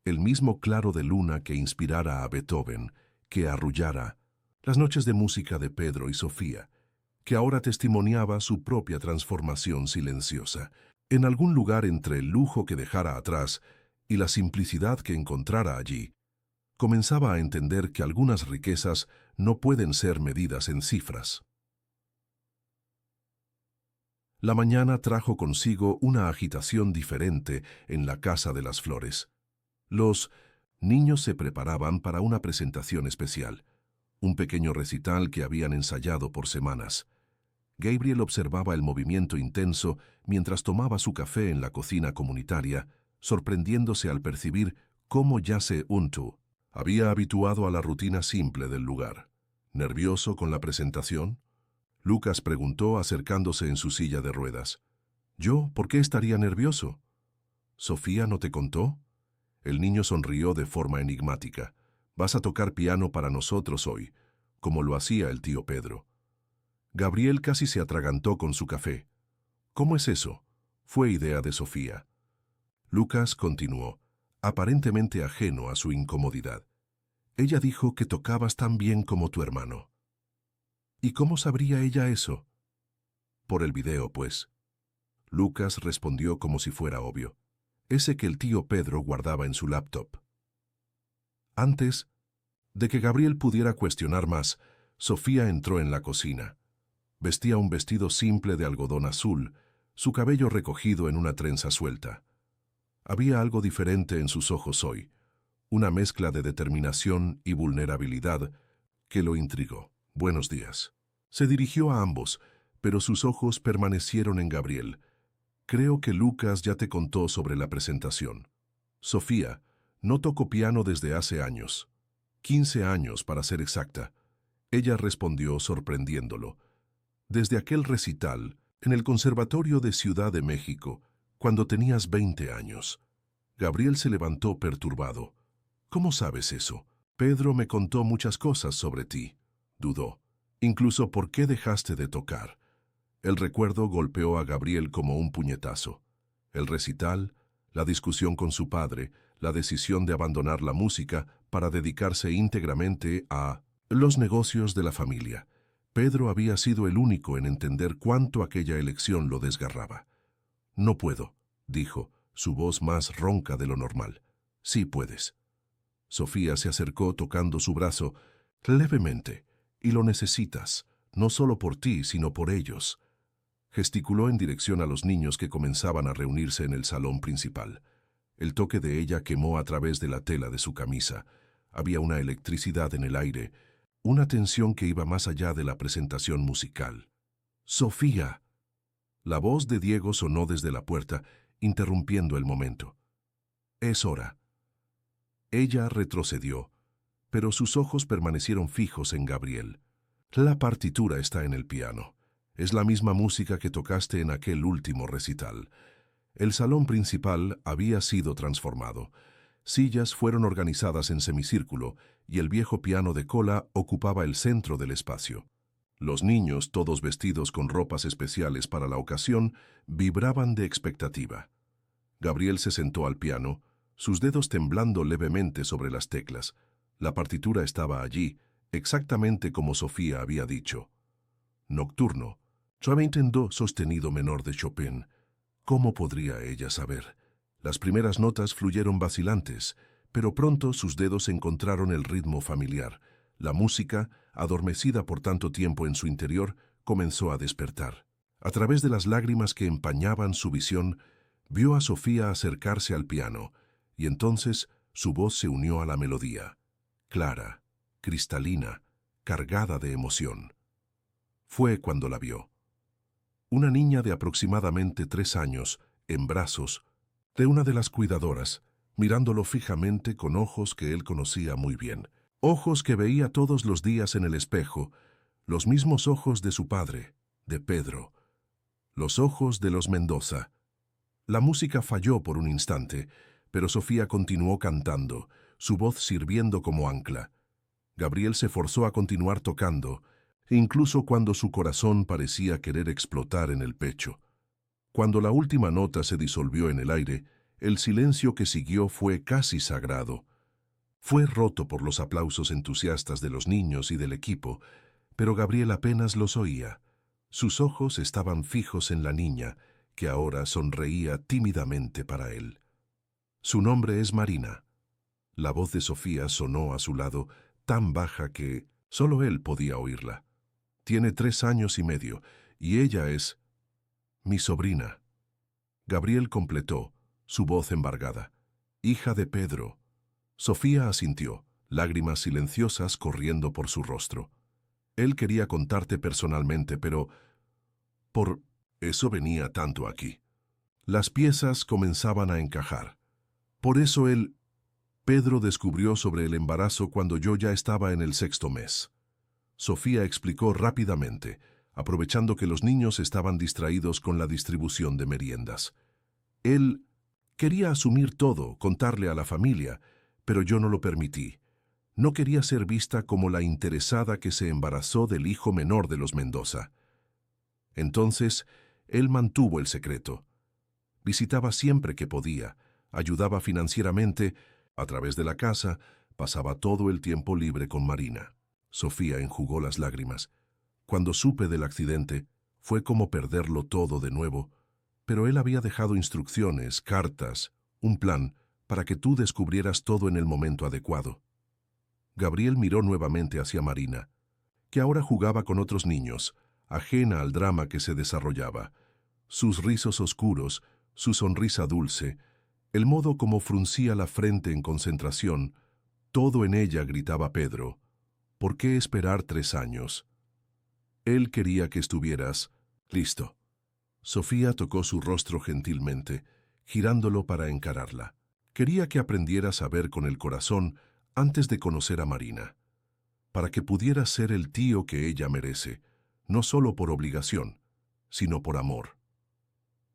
S1: El mismo claro de luna que inspirara a Beethoven, que arrullara las noches de música de Pedro y Sofía, que ahora testimoniaba su propia transformación silenciosa. En algún lugar entre el lujo que dejara atrás y la simplicidad que encontrara allí, comenzaba a entender que algunas riquezas no pueden ser medidas en cifras. La mañana trajo consigo una agitación diferente en la Casa de las Flores. Los niños se preparaban para una presentación especial, un pequeño recital que habían ensayado por semanas. Gabriel observaba el movimiento intenso mientras tomaba su café en la cocina comunitaria, sorprendiéndose al percibir cómo ya se había habituado a la rutina simple del lugar. ¿Nervioso con la presentación?, Lucas preguntó acercándose en su silla de ruedas. «¿Yo? ¿Por qué estaría nervioso?» «¿Sofía no te contó?» El niño sonrió de forma enigmática. «Vas a tocar piano para nosotros hoy, como lo hacía el tío Pedro». Gabriel casi se atragantó con su café. «¿Cómo es eso?» Fue idea de Sofía. Lucas continuó, aparentemente ajeno a su incomodidad. «Ella dijo que tocabas tan bien como tu hermano». «¿Y cómo sabría ella eso?» «Por el video, pues». Lucas respondió como si fuera obvio. Ese que el tío Pedro guardaba en su laptop. Antes de que Gabriel pudiera cuestionar más, Sofía entró en la cocina. Vestía un vestido simple de algodón azul, su cabello recogido en una trenza suelta. Había algo diferente en sus ojos hoy, una mezcla de determinación y vulnerabilidad que lo intrigó. «Buenos días». Se dirigió a ambos, pero sus ojos permanecieron en Gabriel. «Creo que Lucas ya te contó sobre la presentación». «Sofía, no toco piano desde hace años. 15 años, para ser exacta». Ella respondió sorprendiéndolo. «Desde aquel recital, en el Conservatorio de Ciudad de México, cuando tenías 20 años». Gabriel se levantó perturbado. «¿Cómo sabes eso? Pedro me contó muchas cosas sobre ti». Dudó. «Incluso por qué dejaste de tocar». El recuerdo golpeó a Gabriel como un puñetazo. El recital, la discusión con su padre, la decisión de abandonar la música para dedicarse íntegramente a los negocios de la familia. Pedro había sido el único en entender cuánto aquella elección lo desgarraba. «No puedo», dijo, su voz más ronca de lo normal. «Sí puedes». Sofía se acercó tocando su brazo levemente. «Y lo necesitas, no solo por ti, sino por ellos». Gesticuló en dirección a los niños que comenzaban a reunirse en el salón principal. El toque de ella quemó a través de la tela de su camisa. Había una electricidad en el aire, una tensión que iba más allá de la presentación musical. «Sofía». La voz de Diego sonó desde la puerta, interrumpiendo el momento. «Es hora». Ella retrocedió, pero sus ojos permanecieron fijos en Gabriel. «La partitura está en el piano. Es la misma música que tocaste en aquel último recital». El salón principal había sido transformado. Sillas fueron organizadas en semicírculo y el viejo piano de cola ocupaba el centro del espacio. Los niños, todos vestidos con ropas especiales para la ocasión, vibraban de expectativa. Gabriel se sentó al piano, sus dedos temblando levemente sobre las teclas. La partitura estaba allí, exactamente como Sofía había dicho. Nocturno, suavemente en do sostenido menor de Chopin. ¿Cómo podría ella saber? Las primeras notas fluyeron vacilantes, pero pronto sus dedos encontraron el ritmo familiar. La música, adormecida por tanto tiempo en su interior, comenzó a despertar. A través de las lágrimas que empañaban su visión, vio a Sofía acercarse al piano, y entonces su voz se unió a la melodía. Clara, cristalina, cargada de emoción. Fue cuando la vio. Una niña de aproximadamente 3 años, en brazos, de una de las cuidadoras, mirándolo fijamente con ojos que él conocía muy bien. Ojos que veía todos los días en el espejo, los mismos ojos de su padre, de Pedro. Los ojos de los Mendoza. La música falló por un instante, pero Sofía continuó cantando, su voz sirviendo como ancla. Gabriel se forzó a continuar tocando, incluso cuando su corazón parecía querer explotar en el pecho. Cuando la última nota se disolvió en el aire, el silencio que siguió fue casi sagrado. Fue roto por los aplausos entusiastas de los niños y del equipo, pero Gabriel apenas los oía. Sus ojos estaban fijos en la niña, que ahora sonreía tímidamente para él. Su nombre es Marina. La voz de Sofía sonó a su lado, tan baja que solo él podía oírla. Tiene 3 años y medio, y ella es mi sobrina. Gabriel completó, su voz embargada. Hija de Pedro. Sofía asintió, lágrimas silenciosas corriendo por su rostro. Él quería contarte personalmente, pero por eso venía tanto aquí. Las piezas comenzaban a encajar. Por eso Pedro descubrió sobre el embarazo cuando yo ya estaba en el 6º mes. Sofía explicó rápidamente, aprovechando que los niños estaban distraídos con la distribución de meriendas. Él quería asumir todo, contarle a la familia, pero yo no lo permití. No quería ser vista como la interesada que se embarazó del hijo menor de los Mendoza. Entonces, él mantuvo el secreto. Visitaba siempre que podía, ayudaba financieramente, a través de la casa, pasaba todo el tiempo libre con Marina. Sofía enjugó las lágrimas. Cuando supe del accidente, fue como perderlo todo de nuevo, pero él había dejado instrucciones, cartas, un plan, para que tú descubrieras todo en el momento adecuado. Gabriel miró nuevamente hacia Marina, que ahora jugaba con otros niños, ajena al drama que se desarrollaba. Sus rizos oscuros, su sonrisa dulce, el modo como fruncía la frente en concentración, todo en ella gritaba Pedro. ¿Por qué esperar 3 años? Él quería que estuvieras listo. Sofía tocó su rostro gentilmente, girándolo para encararla. Quería que aprendieras a ver con el corazón antes de conocer a Marina, para que pudieras ser el tío que ella merece, no solo por obligación, sino por amor.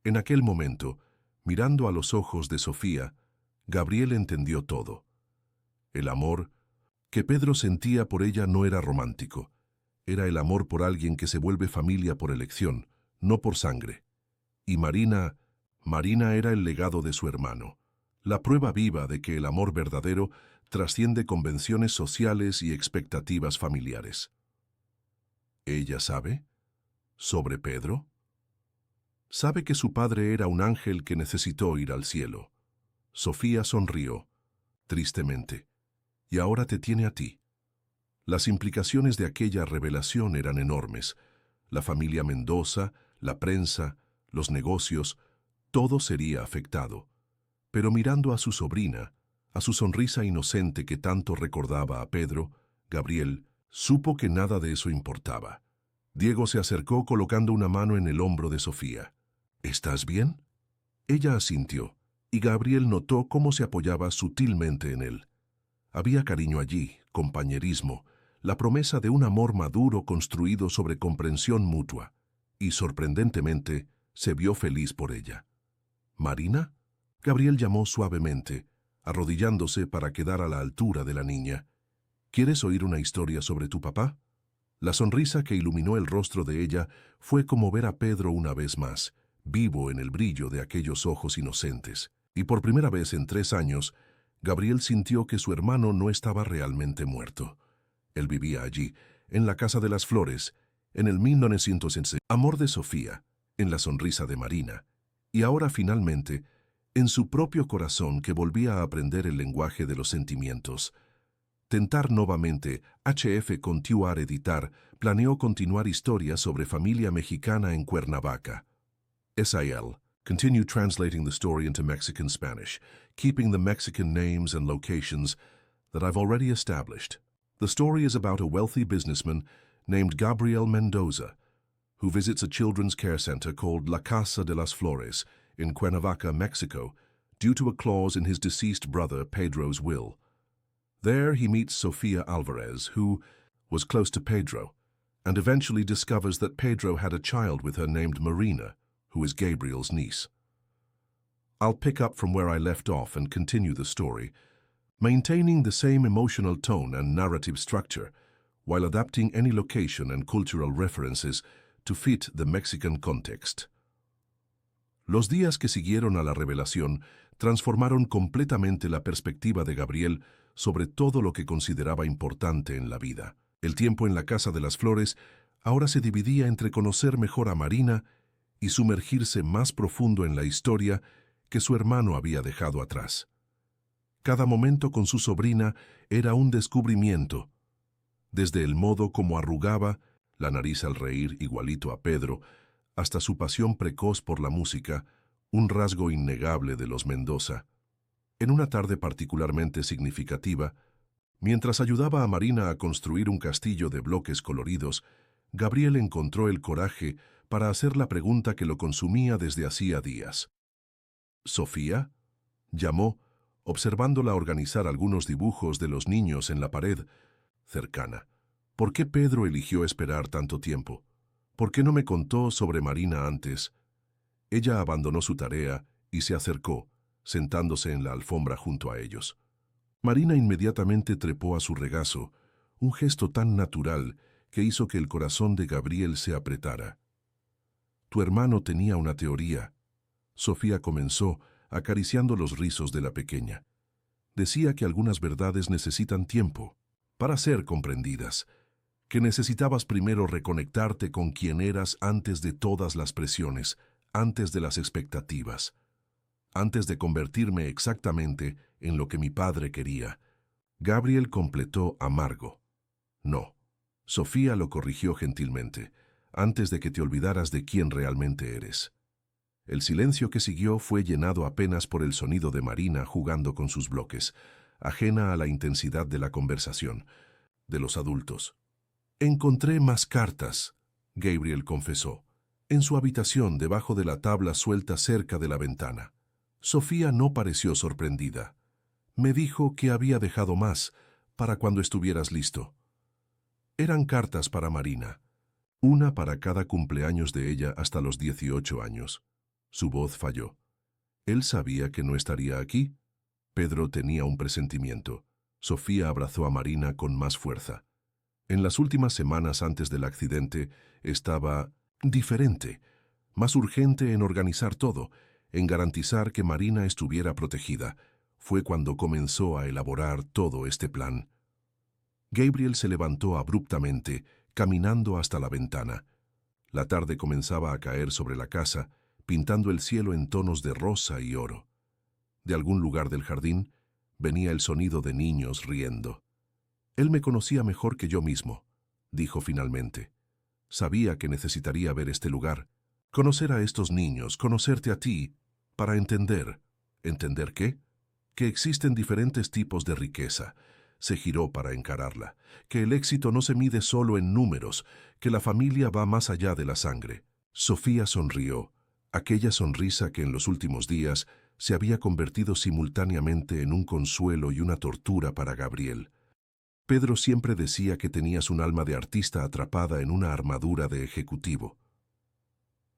S1: En aquel momento, mirando a los ojos de Sofía, Gabriel entendió todo. El amor que Pedro sentía por ella no era romántico. Era el amor por alguien que se vuelve familia por elección, no por sangre. Y Marina era el legado de su hermano. la prueba viva de que el amor verdadero trasciende convenciones sociales y expectativas familiares. ¿Ella sabe? ¿Sobre Pedro? Sabe que su padre era un ángel que necesitó ir al cielo. Sofía sonrió, tristemente, y ahora te tiene a ti. Las implicaciones de aquella revelación eran enormes. La familia Mendoza, la prensa, los negocios, todo sería afectado. Pero mirando a su sobrina, a su sonrisa inocente que tanto recordaba a Pedro, Gabriel supo que nada de eso importaba. Diego se acercó colocando una mano en el hombro de Sofía. ¿Estás bien? Ella asintió, y Gabriel notó cómo se apoyaba sutilmente en él. Había cariño allí, compañerismo, la promesa de un amor maduro construido sobre comprensión mutua, y sorprendentemente se vio feliz por ella. ¿Marina? Gabriel llamó suavemente, arrodillándose para quedar a la altura de la niña. ¿Quieres oír una historia sobre tu papá? La sonrisa que iluminó el rostro de ella fue como ver a Pedro una vez más, vivo en el brillo de aquellos ojos inocentes. Y por primera vez en 3 años, Gabriel sintió que su hermano no estaba realmente muerto. Él vivía allí, en la Casa de las Flores, en el 1911, amor de Sofía, en la sonrisa de Marina, y ahora finalmente, en su propio corazón que volvía a aprender el lenguaje de los sentimientos. Tentar nuevamente, HF Continuar Editar planeó continuar historias sobre familia mexicana en Cuernavaca. SIL, continue translating the story into Mexican Spanish, keeping the Mexican names and locations that I've already established. The story is about a wealthy businessman named Gabriel Mendoza, who visits a children's care center called La Casa de las Flores in Cuernavaca, Mexico, due to a clause in his deceased brother Pedro's will. There he meets Sofia Alvarez, who was close to Pedro, and eventually discovers that Pedro had a child with her named Marina, who is Gabriel's niece. I'll pick up from where I left off and continue the story, maintaining the same emotional tone and narrative structure, while adapting any location and cultural references to fit the Mexican context. Los días que siguieron a la revelación transformaron completamente la perspectiva de Gabriel sobre todo lo que consideraba importante en la vida. El tiempo en la Casa de las Flores ahora se dividía entre conocer mejor a Marina y sumergirse más profundo en la historia que su hermano había dejado atrás. Cada momento con su sobrina era un descubrimiento, desde el modo como arrugaba, la nariz al reír igualito a Pedro, hasta su pasión precoz por la música, un rasgo innegable de los Mendoza. En una tarde particularmente significativa, mientras ayudaba a Marina a construir un castillo de bloques coloridos, Gabriel encontró el coraje para hacer la pregunta que lo consumía desde hacía días. ¿Sofía? Llamó, observándola organizar algunos dibujos de los niños en la pared cercana. ¿Por qué Pedro eligió esperar tanto tiempo? ¿Por qué no me contó sobre Marina antes? Ella abandonó su tarea y se acercó, sentándose en la alfombra junto a ellos. Marina inmediatamente trepó a su regazo, un gesto tan natural que hizo que el corazón de Gabriel se apretara. Tu hermano tenía una teoría. Sofía comenzó, acariciando los rizos de la pequeña. Decía que algunas verdades necesitan tiempo para ser comprendidas, que necesitabas primero reconectarte con quien eras antes de todas las presiones, antes de las expectativas, antes de convertirme exactamente en lo que mi padre quería. Gabriel completó amargo. No. Sofía lo corrigió gentilmente, antes de que te olvidaras de quién realmente eres. El silencio que siguió fue llenado apenas por el sonido de Marina jugando con sus bloques, ajena a la intensidad de la conversación, de los adultos. Encontré más cartas, Gabriel confesó, en su habitación debajo de la tabla suelta cerca de la ventana. Sofía no pareció sorprendida. Me dijo que había dejado más para cuando estuvieras listo. Eran cartas para Marina, una para cada cumpleaños de ella hasta los 18 años. Su voz falló. ¿Él sabía que no estaría aquí? Pedro tenía un presentimiento. Sofía abrazó a Marina con más fuerza. En las últimas semanas antes del accidente estaba diferente, más urgente en organizar todo. en garantizar que Marina estuviera protegida, fue cuando comenzó a elaborar todo este plan. Gabriel se levantó abruptamente, caminando hasta la ventana. La tarde comenzaba a caer sobre la casa, pintando el cielo en tonos de rosa y oro. De algún lugar del jardín venía el sonido de niños riendo. Él me conocía mejor que yo mismo, dijo finalmente. Sabía que necesitaría ver este lugar, conocer a estos niños, conocerte a ti, para entender. ¿Entender qué? Que existen diferentes tipos de riqueza. Se giró para encararla, que el éxito no se mide solo en números, que la familia va más allá de la sangre. Sofía sonrió, aquella sonrisa que en los últimos días se había convertido simultáneamente en un consuelo y una tortura para Gabriel. Pedro siempre decía que tenías un alma de artista atrapada en una armadura de ejecutivo.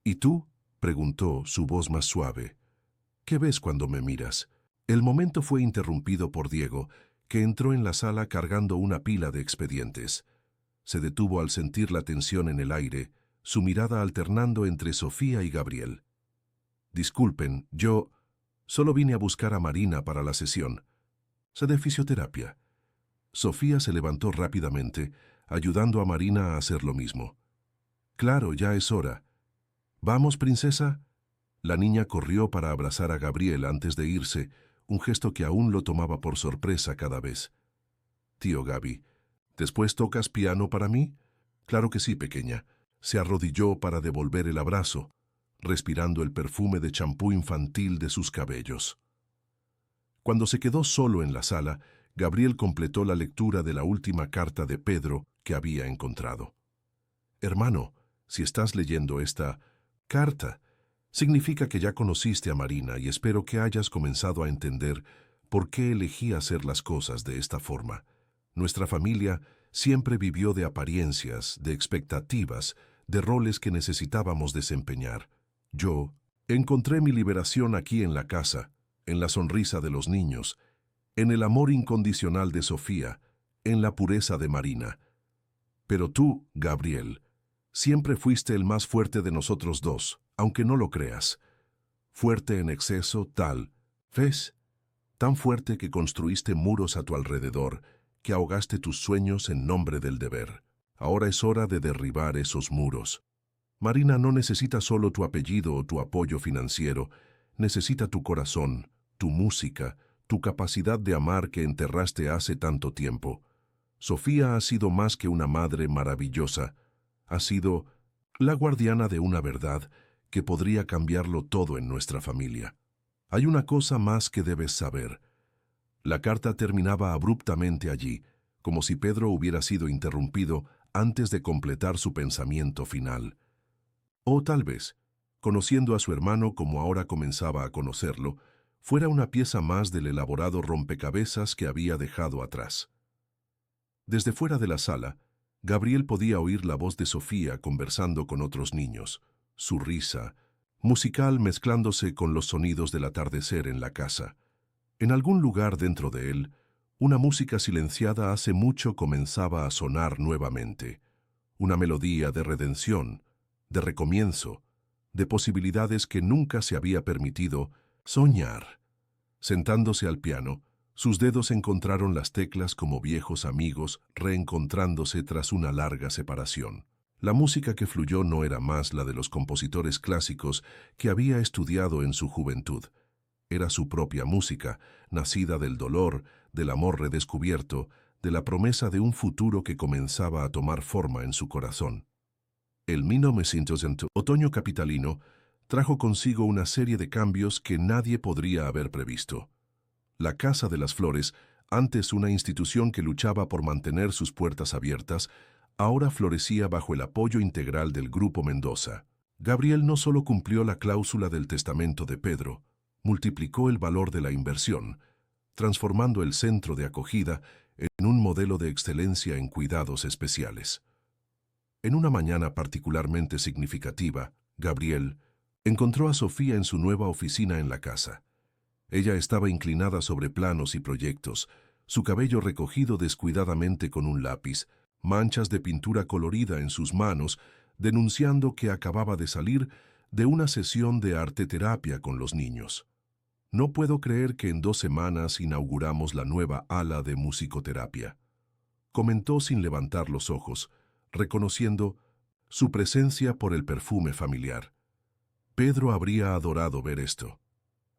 S1: ¿Y tú? Preguntó, su voz más suave. ¿Qué ves cuando me miras? El momento fue interrumpido por Diego, que entró en la sala cargando una pila de expedientes. Se detuvo al sentir la tensión en el aire, su mirada alternando entre Sofía y Gabriel. Disculpen, yo solo vine a buscar a Marina para la sesión. Sé de fisioterapia. Sofía se levantó rápidamente, ayudando a Marina a hacer lo mismo. Claro, ya es hora. ¿Vamos, princesa? La niña corrió para abrazar a Gabriel antes de irse, un gesto que aún lo tomaba por sorpresa cada vez. Tío Gaby, ¿después tocas piano para mí? Claro que sí, pequeña. Se arrodilló para devolver el abrazo, respirando el perfume de champú infantil de sus cabellos. Cuando se quedó solo en la sala, Gabriel completó la lectura de la última carta de Pedro que había encontrado. Hermano, si estás leyendo esta carta, significa que ya conociste a Marina y espero que hayas comenzado a entender por qué elegí hacer las cosas de esta forma. Nuestra familia siempre vivió de apariencias, de expectativas, de roles que necesitábamos desempeñar. Yo encontré mi liberación aquí en la casa, en la sonrisa de los niños, en el amor incondicional de Sofía, en la pureza de Marina. Pero tú, Gabriel, siempre fuiste el más fuerte de nosotros dos, aunque no lo creas. Fuerte en exceso, tal vez, tan fuerte que construiste muros a tu alrededor, que ahogaste tus sueños en nombre del deber. Ahora es hora de derribar esos muros. Marina no necesita solo tu apellido o tu apoyo financiero, necesita tu corazón, tu música, tu capacidad de amar que enterraste hace tanto tiempo. Sofía ha sido más que una madre maravillosa, ha sido la guardiana de una verdad que podría cambiarlo todo en nuestra familia. Hay una cosa más que debes saber. La carta terminaba abruptamente allí, como si Pedro hubiera sido interrumpido antes de completar su pensamiento final. O tal vez, conociendo a su hermano como ahora comenzaba a conocerlo, fuera una pieza más del elaborado rompecabezas que había dejado atrás. Desde fuera de la sala, Gabriel podía oír la voz de Sofía conversando con otros niños, su risa, musical mezclándose con los sonidos del atardecer en la casa. En algún lugar dentro de él, una música silenciada hace mucho comenzaba a sonar nuevamente, una melodía de redención, de recomienzo, de posibilidades que nunca se había permitido soñar. Sentándose al piano, sus dedos encontraron las teclas como viejos amigos reencontrándose tras una larga separación. La música que fluyó no era más la de los compositores clásicos que había estudiado en su juventud. Era su propia música, nacida del dolor, del amor redescubierto, de la promesa de un futuro que comenzaba a tomar forma en su corazón. El 1900 otoño capitalino trajo consigo una serie de cambios que nadie podría haber previsto. La Casa de las Flores, antes una institución que luchaba por mantener sus puertas abiertas, ahora florecía bajo el apoyo integral del Grupo Mendoza. Gabriel no solo cumplió la cláusula del testamento de Pedro, multiplicó el valor de la inversión, transformando el centro de acogida en un modelo de excelencia en cuidados especiales. En una mañana particularmente significativa, Gabriel encontró a Sofía en su nueva oficina en la casa. Ella estaba inclinada sobre planos y proyectos, su cabello recogido descuidadamente con un lápiz, manchas de pintura colorida en sus manos, denunciando que acababa de salir de una sesión de arteterapia con los niños. No puedo creer que en 2 semanas inauguramos la nueva ala de musicoterapia, comentó sin levantar los ojos, reconociendo su presencia por el perfume familiar. Pedro habría adorado ver esto.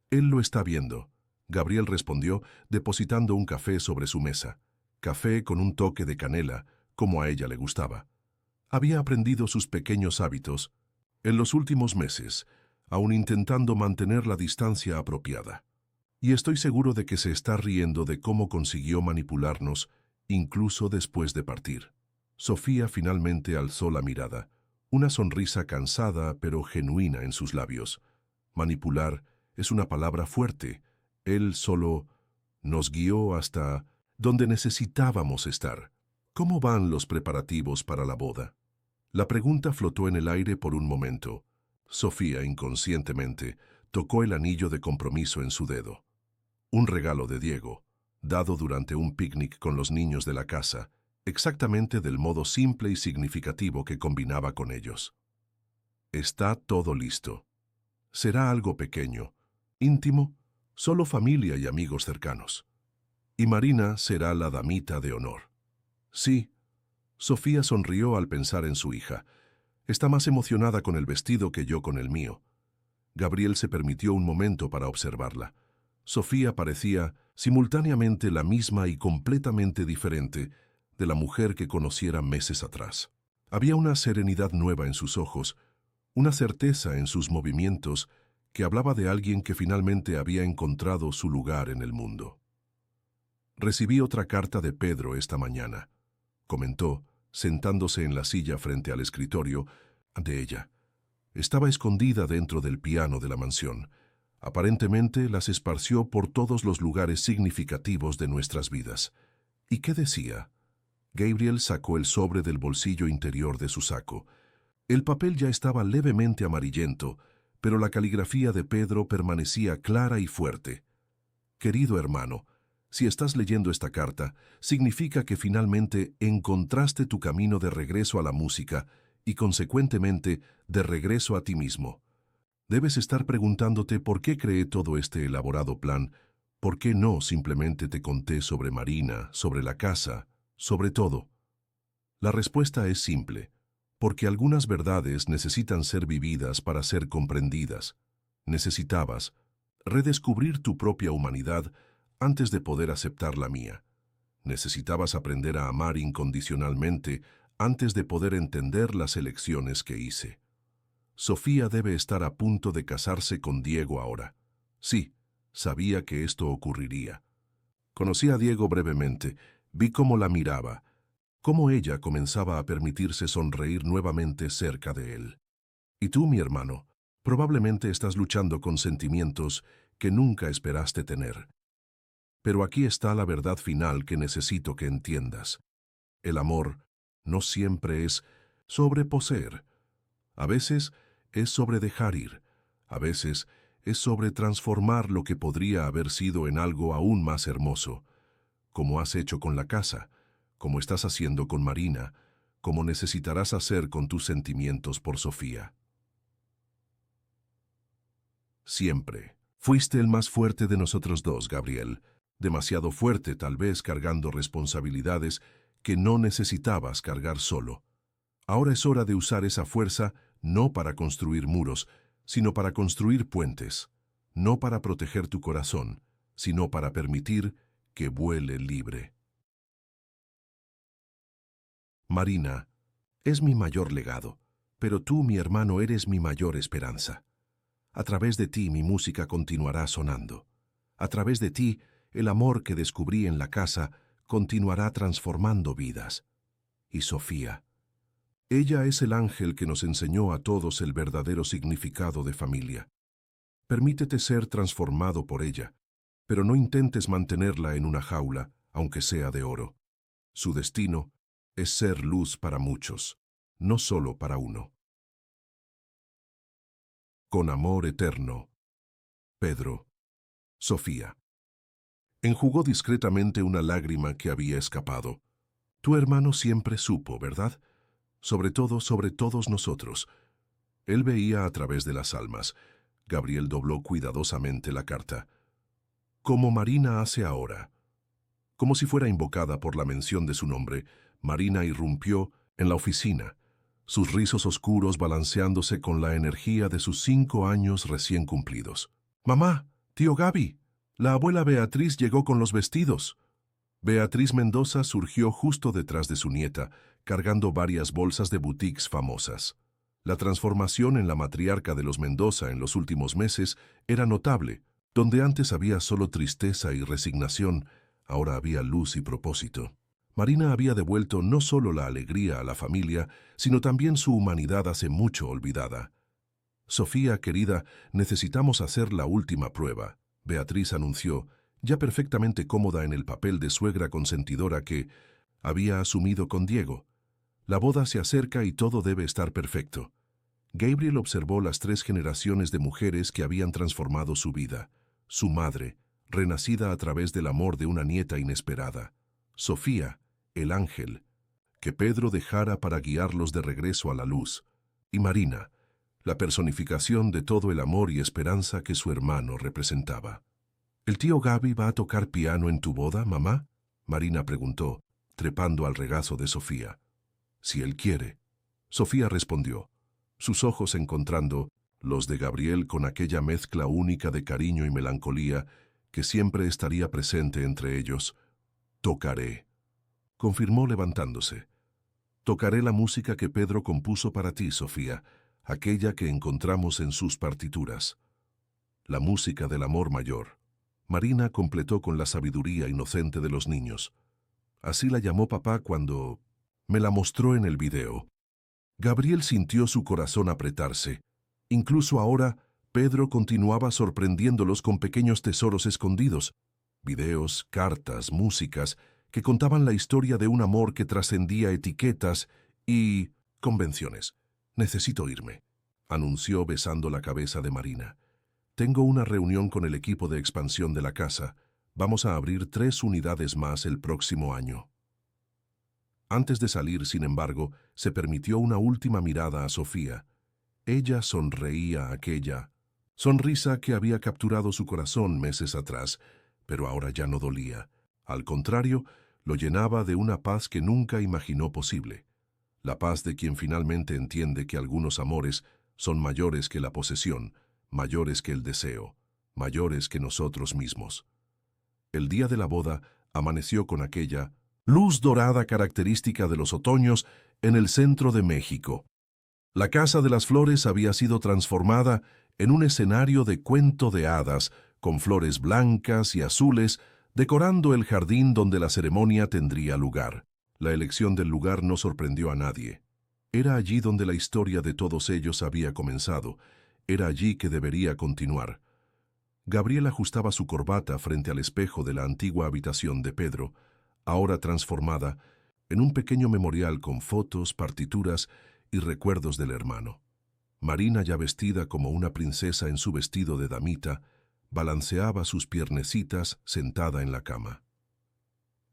S1: Él lo está viendo, Gabriel respondió, depositando un café sobre su mesa. Café con un toque de canela, como a ella le gustaba. Había aprendido sus pequeños hábitos en los últimos meses, aun intentando mantener la distancia apropiada. Y estoy seguro de que se está riendo de cómo consiguió manipularnos, incluso después de partir. Sofía finalmente alzó la mirada, una sonrisa cansada pero genuina en sus labios. Manipular es una palabra fuerte. Él solo nos guió hasta donde necesitábamos estar. ¿Cómo van los preparativos para la boda? La pregunta flotó en el aire por un momento. Sofía, inconscientemente, tocó el anillo de compromiso en su dedo. Un regalo de Diego, dado durante un picnic con los niños de la casa, exactamente del modo simple y significativo que combinaba con ellos. Está todo listo. Será algo pequeño, íntimo, solo familia y amigos cercanos. Y Marina será la damita de honor. Sí, Sofía sonrió al pensar en su hija. Está más emocionada con el vestido que yo con el mío. Gabriel se permitió un momento para observarla. Sofía parecía simultáneamente la misma y completamente diferente de la mujer que conociera meses atrás. Había una serenidad nueva en sus ojos, una certeza en sus movimientos que hablaba de alguien que finalmente había encontrado su lugar en el mundo. Recibí otra carta de Pedro esta mañana, comentó, sentándose en la silla frente al escritorio de ella. Estaba escondida dentro del piano de la mansión. Aparentemente las esparció por todos los lugares significativos de nuestras vidas. ¿Y qué decía? Gabriel sacó el sobre del bolsillo interior de su saco. El papel ya estaba levemente amarillento, pero la caligrafía de Pedro permanecía clara y fuerte. Querido hermano, si estás leyendo esta carta, significa que finalmente encontraste tu camino de regreso a la música y, consecuentemente, de regreso a ti mismo. Debes estar preguntándote por qué creé todo este elaborado plan, por qué no simplemente te conté sobre Marina, sobre la casa, sobre todo. La respuesta es simple, porque algunas verdades necesitan ser vividas para ser comprendidas. Necesitabas redescubrir tu propia humanidad antes de poder aceptar la mía. Necesitabas aprender a amar incondicionalmente antes de poder entender las elecciones que hice. Sofía debe estar a punto de casarse con Diego ahora. Sí, sabía que esto ocurriría. Conocí a Diego brevemente, vi cómo la miraba, cómo ella comenzaba a permitirse sonreír nuevamente cerca de él. Y tú, mi hermano, probablemente estás luchando con sentimientos que nunca esperaste tener. Pero aquí está la verdad final que necesito que entiendas. El amor no siempre es sobre poseer. A veces es sobre dejar ir. A veces es sobre transformar lo que podría haber sido en algo aún más hermoso, como has hecho con la casa, como estás haciendo con Marina, como necesitarás hacer con tus sentimientos por Sofía. Siempre. Fuiste el más fuerte de nosotros dos, Gabriel. Demasiado fuerte, tal vez, cargando responsabilidades que no necesitabas cargar solo. Ahora es hora de usar esa fuerza no para construir muros, sino para construir puentes. No para proteger tu corazón, sino para permitir que vuele libre. Marina, es mi mayor legado, pero tú, mi hermano, eres mi mayor esperanza. A través de ti mi música continuará sonando. A través de ti, el amor que descubrí en la casa continuará transformando vidas. Y Sofía, ella es el ángel que nos enseñó a todos el verdadero significado de familia. Permítete ser transformado por ella, pero no intentes mantenerla en una jaula, aunque sea de oro. Su destino es ser luz para muchos, no solo para uno. Con amor eterno. Pedro. Sofía. Enjugó discretamente una lágrima que había escapado. Tu hermano siempre supo, ¿verdad? Sobre todo, sobre todos nosotros. Él veía a través de las almas. Gabriel dobló cuidadosamente la carta. Como Marina hace ahora. Como si fuera invocada por la mención de su nombre, Marina irrumpió en la oficina, sus rizos oscuros balanceándose con la energía de sus 5 años recién cumplidos. «Mamá, tío Gaby, la abuela Beatriz llegó con los vestidos». Beatriz Mendoza surgió justo detrás de su nieta, cargando varias bolsas de boutiques famosas. La transformación en la matriarca de los Mendoza en los últimos meses era notable. Donde antes había solo tristeza y resignación, ahora había luz y propósito. Marina había devuelto no solo la alegría a la familia, sino también su humanidad hace mucho olvidada. «Sofía, querida, necesitamos hacer la última prueba», Beatriz anunció, ya perfectamente cómoda en el papel de suegra consentidora que había asumido con Diego. «La boda se acerca y todo debe estar perfecto». Gabriel observó las 3 generaciones de mujeres que habían transformado su vida. Su madre, renacida a través del amor de una nieta inesperada. Sofía, el ángel, que Pedro dejara para guiarlos de regreso a la luz. Y Marina, la personificación de todo el amor y esperanza que su hermano representaba. «¿El tío Gaby va a tocar piano en tu boda, mamá?», Marina preguntó, trepando al regazo de Sofía. «Si él quiere», Sofía respondió, sus ojos encontrando los de Gabriel con aquella mezcla única de cariño y melancolía que siempre estaría presente entre ellos. «Tocaré», confirmó levantándose. «Tocaré la música que Pedro compuso para ti, Sofía, aquella que encontramos en sus partituras. La música del amor mayor». Marina completó con la sabiduría inocente de los niños. Así la llamó papá cuando me la mostró en el video. Gabriel sintió su corazón apretarse. Incluso ahora, Pedro continuaba sorprendiéndolos con pequeños tesoros escondidos, videos, cartas, músicas, que contaban la historia de un amor que trascendía etiquetas y convenciones. «Necesito irme», anunció besando la cabeza de Marina. «Tengo una reunión con el equipo de expansión de la casa. Vamos a abrir 3 unidades más el próximo año». Antes de salir, sin embargo, se permitió una última mirada a Sofía. Ella sonreía aquella sonrisa que había capturado su corazón meses atrás, pero ahora ya no dolía. Al contrario, lo llenaba de una paz que nunca imaginó posible. La paz de quien finalmente entiende que algunos amores son mayores que la posesión, mayores que el deseo, mayores que nosotros mismos. El día de la boda amaneció con aquella luz dorada característica de los otoños en el centro de México. La Casa de las Flores había sido transformada en un escenario de cuento de hadas, con flores blancas y azules, decorando el jardín donde la ceremonia tendría lugar. La elección del lugar no sorprendió a nadie. Era allí donde la historia de todos ellos había comenzado. Era allí que debería continuar. Gabriel ajustaba su corbata frente al espejo de la antigua habitación de Pedro, ahora transformada en un pequeño memorial con fotos, partituras y recuerdos del hermano. Marina, ya vestida como una princesa en su vestido de damita, balanceaba sus piernecitas sentada en la cama.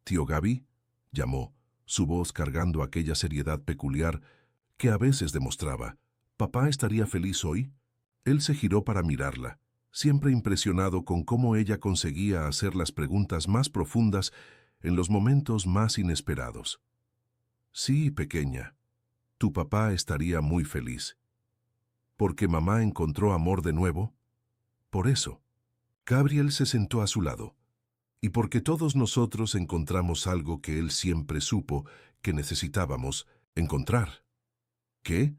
S1: «¿Tío Gaby?», llamó, su voz cargando aquella seriedad peculiar que a veces demostraba. «¿Papá estaría feliz hoy?». Él se giró para mirarla, siempre impresionado con cómo ella conseguía hacer las preguntas más profundas en los momentos más inesperados. «Sí, pequeña, tu papá estaría muy feliz». «¿Porque mamá encontró amor de nuevo?». «Por eso». Gabriel se sentó a su lado. «Y porque todos nosotros encontramos algo que él siempre supo que necesitábamos encontrar». «¿Qué?».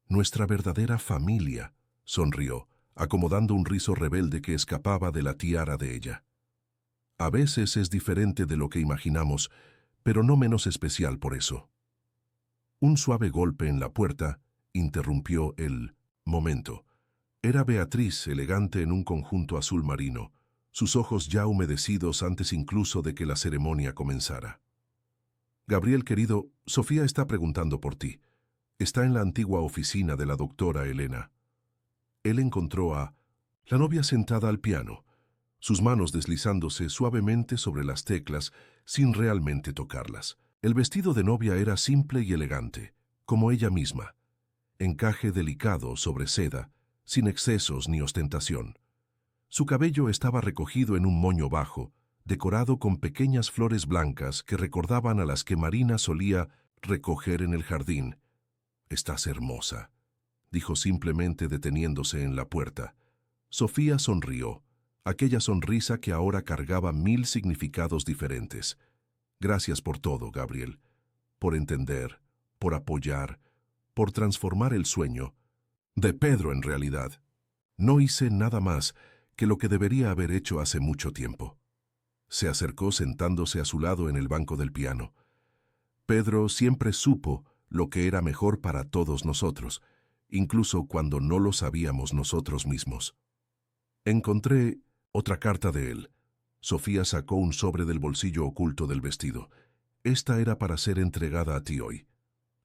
S1: «Nuestra verdadera familia», sonrió, acomodando un rizo rebelde que escapaba de la tiara de ella. «A veces es diferente de lo que imaginamos, pero no menos especial por eso». Un suave golpe en la puerta interrumpió el momento. Era Beatriz, elegante en un conjunto azul marino, sus ojos ya humedecidos antes incluso de que la ceremonia comenzara. «Gabriel, querido, Sofía está preguntando por ti. Está en la antigua oficina de la doctora Elena». Él encontró a la novia sentada al piano, sus manos deslizándose suavemente sobre las teclas sin realmente tocarlas. El vestido de novia era simple y elegante, como ella misma. encaje delicado sobre seda, sin excesos ni ostentación. Su cabello estaba recogido en un moño bajo, decorado con pequeñas flores blancas que recordaban a las que Marina solía recoger en el jardín. «Estás hermosa», dijo simplemente deteniéndose en la puerta. Sofía sonrió, aquella sonrisa que ahora cargaba 1000 significados diferentes. «Gracias por todo, Gabriel, por entender, por apoyar, por transformar el sueño de Pedro en realidad. No hice nada más que lo que debería haber hecho hace mucho tiempo». Se acercó sentándose a su lado en el banco del piano. Pedro siempre supo lo que era mejor para todos nosotros, incluso cuando no lo sabíamos nosotros mismos. Encontré otra carta de él. Sofía sacó un sobre del bolsillo oculto del vestido. Esta era para ser entregada a ti hoy.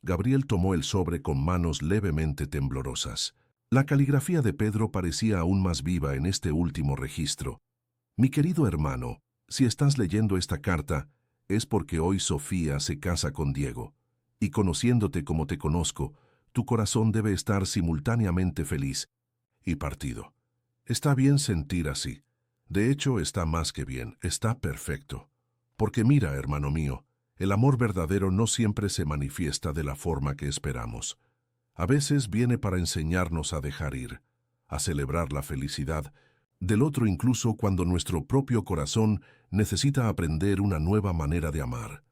S1: Gabriel tomó el sobre con manos levemente temblorosas. La caligrafía de Pedro parecía aún más viva en este último registro. Mi querido hermano, si estás leyendo esta carta, es porque hoy Sofía se casa con Diego. Y conociéndote como te conozco, tu corazón debe estar simultáneamente feliz y partido. Está bien sentir así. De hecho, está más que bien, está perfecto. Porque mira, hermano mío, el amor verdadero no siempre se manifiesta de la forma que esperamos. A veces viene para enseñarnos a dejar ir, a celebrar la felicidad del otro incluso cuando nuestro propio corazón necesita aprender una nueva manera de amar.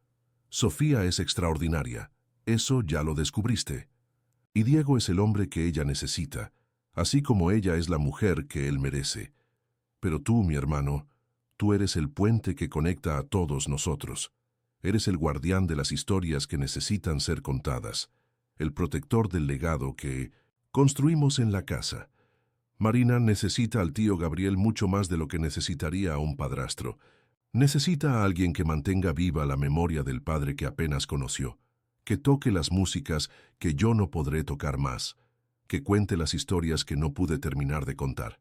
S1: Sofía es extraordinaria, eso ya lo descubriste. Y Diego es el hombre que ella necesita, así como ella es la mujer que él merece. Pero tú, mi hermano, tú eres el puente que conecta a todos nosotros. Eres el guardián de las historias que necesitan ser contadas, el protector del legado que construimos en la casa. Marina necesita al tío Gabriel mucho más de lo que necesitaría a un padrastro. Necesita a alguien que mantenga viva la memoria del padre que apenas conoció, que toque las músicas que yo no podré tocar más, que cuente las historias que no pude terminar de contar.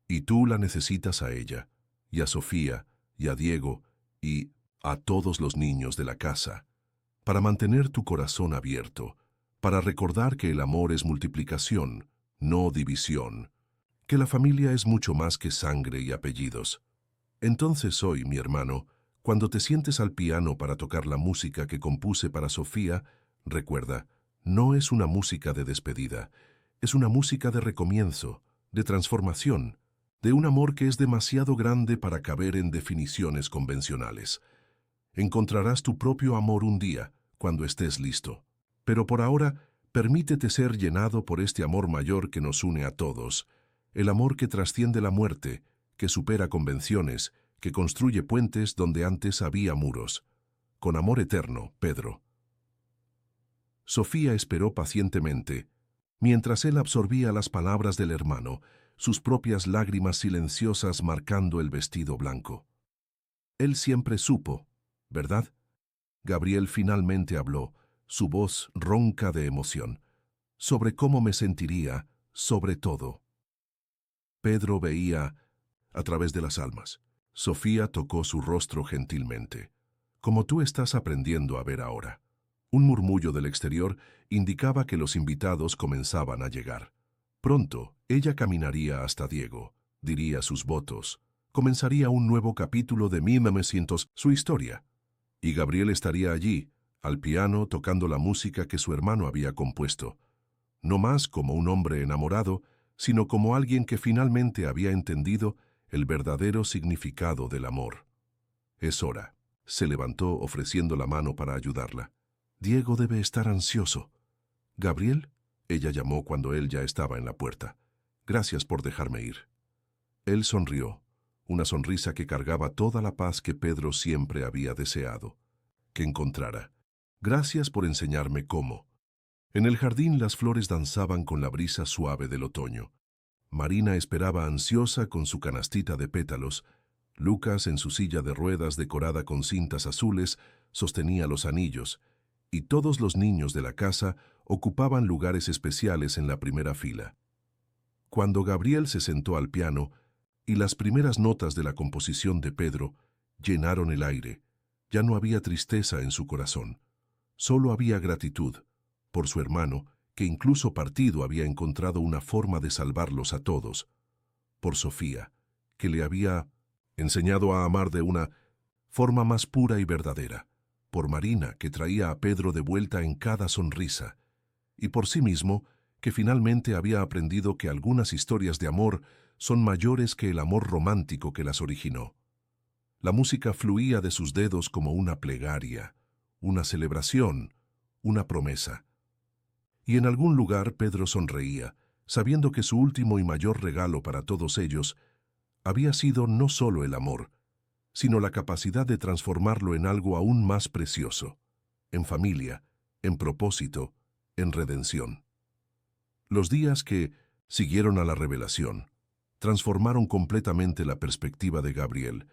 S1: Y tú la necesitas a ella, y a Sofía, y a Diego, y a todos los niños de la casa, para mantener tu corazón abierto, para recordar que el amor es multiplicación, no división, que la familia es mucho más que sangre y apellidos. Entonces hoy, mi hermano, cuando te sientes al piano para tocar la música que compuse para Sofía, recuerda, no es una música de despedida, es una música de recomienzo, de transformación, de un amor que es demasiado grande para caber en definiciones convencionales. Encontrarás tu propio amor un día, cuando estés listo. Pero por ahora, permítete ser llenado por este amor mayor que nos une a todos, el amor que trasciende la muerte, que supera convenciones, que construye puentes donde antes había muros. Con amor eterno, Pedro. Sofía esperó pacientemente, mientras él absorbía las palabras del hermano, sus propias lágrimas silenciosas marcando el vestido blanco. Él siempre supo, ¿verdad? Gabriel finalmente habló, su voz ronca de emoción, sobre cómo me sentiría, sobre todo. Pedro veía a través de las almas. Sofía tocó su rostro gentilmente, como tú estás aprendiendo a ver ahora. Un murmullo del exterior indicaba que los invitados comenzaban a llegar. Pronto, ella caminaría hasta Diego, diría sus votos, comenzaría un nuevo capítulo de 1900, su historia. Y Gabriel estaría allí, al piano, tocando la música que su hermano había compuesto, no más como un hombre enamorado, sino como alguien que finalmente había entendido el verdadero significado del amor. Es hora. Se levantó ofreciendo la mano para ayudarla. Diego debe estar ansioso. ¿Gabriel? Ella llamó cuando él ya estaba en la puerta. Gracias por dejarme ir. Él sonrió, una sonrisa que cargaba toda la paz que Pedro siempre había deseado que encontrara. Gracias por enseñarme cómo. En el jardín las flores danzaban con la brisa suave del otoño. Marina esperaba ansiosa con su canastita de pétalos. Lucas, en su silla de ruedas decorada con cintas azules, sostenía los anillos, y todos los niños de la casa ocupaban lugares especiales en la primera fila. Cuando Gabriel se sentó al piano, y las primeras notas de la composición de Pedro llenaron el aire, ya no había tristeza en su corazón. Solo había gratitud por su hermano, que incluso partido había encontrado una forma de salvarlos a todos, por Sofía, que le había enseñado a amar de una forma más pura y verdadera, por Marina, que traía a Pedro de vuelta en cada sonrisa, y por sí mismo, que finalmente había aprendido que algunas historias de amor son mayores que el amor romántico que las originó. La música fluía de sus dedos como una plegaria, una celebración, una promesa. Y en algún lugar Pedro sonreía, sabiendo que su último y mayor regalo para todos ellos había sido no solo el amor, sino la capacidad de transformarlo en algo aún más precioso, en familia, en propósito, en redención. Los días que siguieron a la revelación transformaron completamente la perspectiva de Gabriel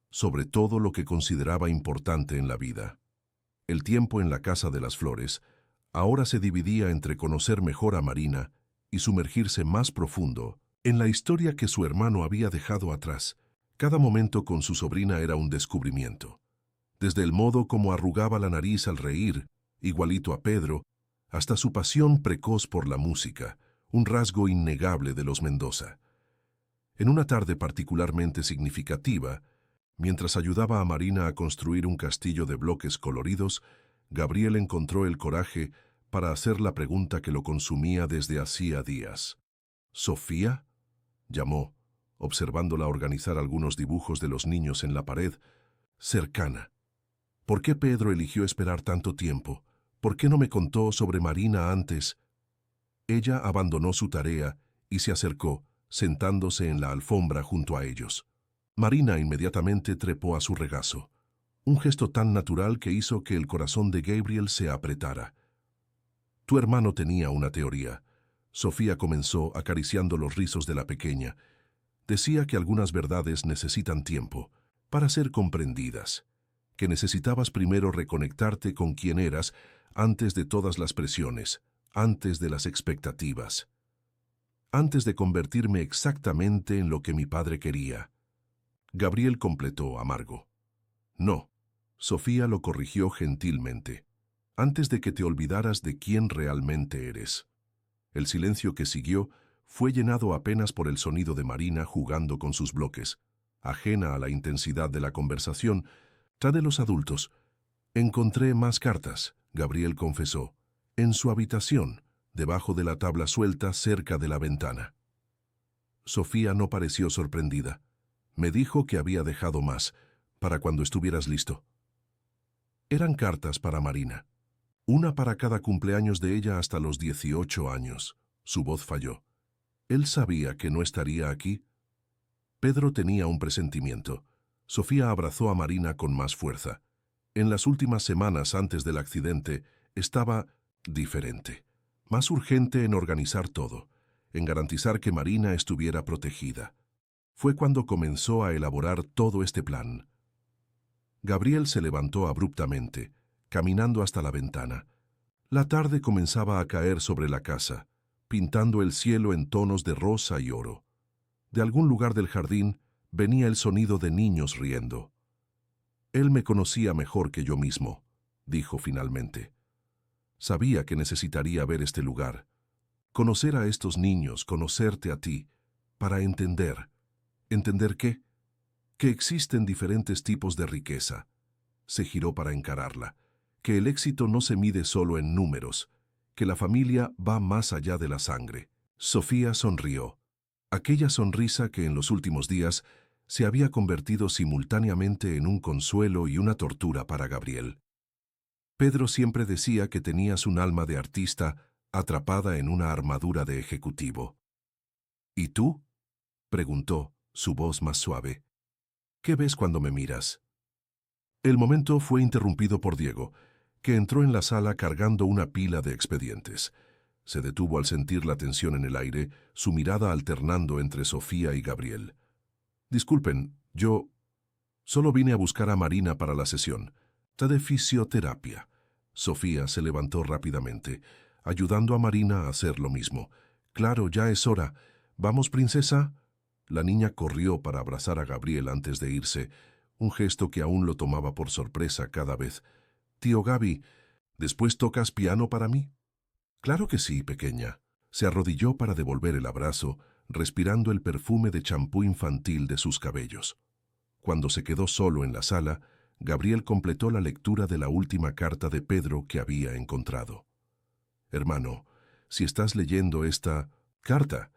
S1: sobre todo lo que consideraba importante en la vida. El tiempo en la Casa de las Flores ahora se dividía entre conocer mejor a Marina y sumergirse más profundo en la historia que su hermano había dejado atrás. Cada momento con su sobrina era un descubrimiento. Desde el modo como arrugaba la nariz al reír, igualito a Pedro, hasta su pasión precoz por la música, un rasgo innegable de los Mendoza. En una tarde particularmente significativa, mientras ayudaba a Marina a construir un castillo de bloques coloridos, Gabriel encontró el coraje para hacer la pregunta que lo consumía desde hacía días. ¿Sofía?, llamó, observándola organizar algunos dibujos de los niños en la pared, cercana. ¿Por qué Pedro eligió esperar tanto tiempo? ¿Por qué no me contó sobre Marina antes? Ella abandonó su tarea y se acercó, sentándose en la alfombra junto a ellos. Marina inmediatamente trepó a su regazo, un gesto tan natural que hizo que el corazón de Gabriel se apretara. Tu hermano tenía una teoría. Sofía comenzó acariciando los rizos de la pequeña. Decía que algunas verdades necesitan tiempo para ser comprendidas, que necesitabas primero reconectarte con quién eras antes de todas las presiones, antes de las expectativas, antes de convertirme exactamente en lo que mi padre quería. Gabriel completó amargo. No, Sofía lo corrigió gentilmente, antes de que te olvidaras de quién realmente eres. El silencio que siguió fue llenado apenas por el sonido de Marina jugando con sus bloques, ajena a la intensidad de la conversación. Tras de los adultos, encontré más cartas, Gabriel confesó, en su habitación, debajo de la tabla suelta cerca de la ventana. Sofía no pareció sorprendida. Me dijo que había dejado más, para cuando estuvieras listo. Eran cartas para Marina. Una para cada cumpleaños de ella hasta los 18 años. Su voz falló. ¿Él sabía que no estaría aquí? Pedro tenía un presentimiento. Sofía abrazó a Marina con más fuerza. En las últimas semanas antes del accidente, estaba diferente. Más urgente en organizar todo, en garantizar que Marina estuviera protegida. Fue cuando comenzó a elaborar todo este plan. Gabriel se levantó abruptamente, caminando hasta la ventana. La tarde comenzaba a caer sobre la casa, pintando el cielo en tonos de rosa y oro. De algún lugar del jardín venía el sonido de niños riendo. Él me conocía mejor que yo mismo, dijo finalmente. Sabía que necesitaría ver este lugar, conocer a estos niños, conocerte a ti, para entender. ¿Entender qué? Que existen diferentes tipos de riqueza. Se giró para encararla. Que el éxito no se mide solo en números, que la familia va más allá de la sangre. Sofía sonrió. Aquella sonrisa que en los últimos días se había convertido simultáneamente en un consuelo y una tortura para Gabriel. Pedro siempre decía que tenías un alma de artista atrapada en una armadura de ejecutivo. ¿Y tú?, preguntó, su voz más suave. ¿Qué ves cuando me miras? El momento fue interrumpido por Diego, que entró en la sala cargando una pila de expedientes. Se detuvo al sentir la tensión en el aire, su mirada alternando entre Sofía y Gabriel. Disculpen, yo solo vine a buscar a Marina para la sesión. De fisioterapia. Sofía se levantó rápidamente, ayudando a Marina a hacer lo mismo. Claro, ya es hora. ¿Vamos, princesa? La niña corrió para abrazar a Gabriel antes de irse, un gesto que aún lo tomaba por sorpresa cada vez. Tío Gaby, ¿después tocas piano para mí? Claro que sí, pequeña. Se arrodilló para devolver el abrazo, respirando el perfume de champú infantil de sus cabellos. Cuando se quedó solo en la sala, Gabriel completó la lectura de la última carta de Pedro que había encontrado. Hermano, si estás leyendo esta carta,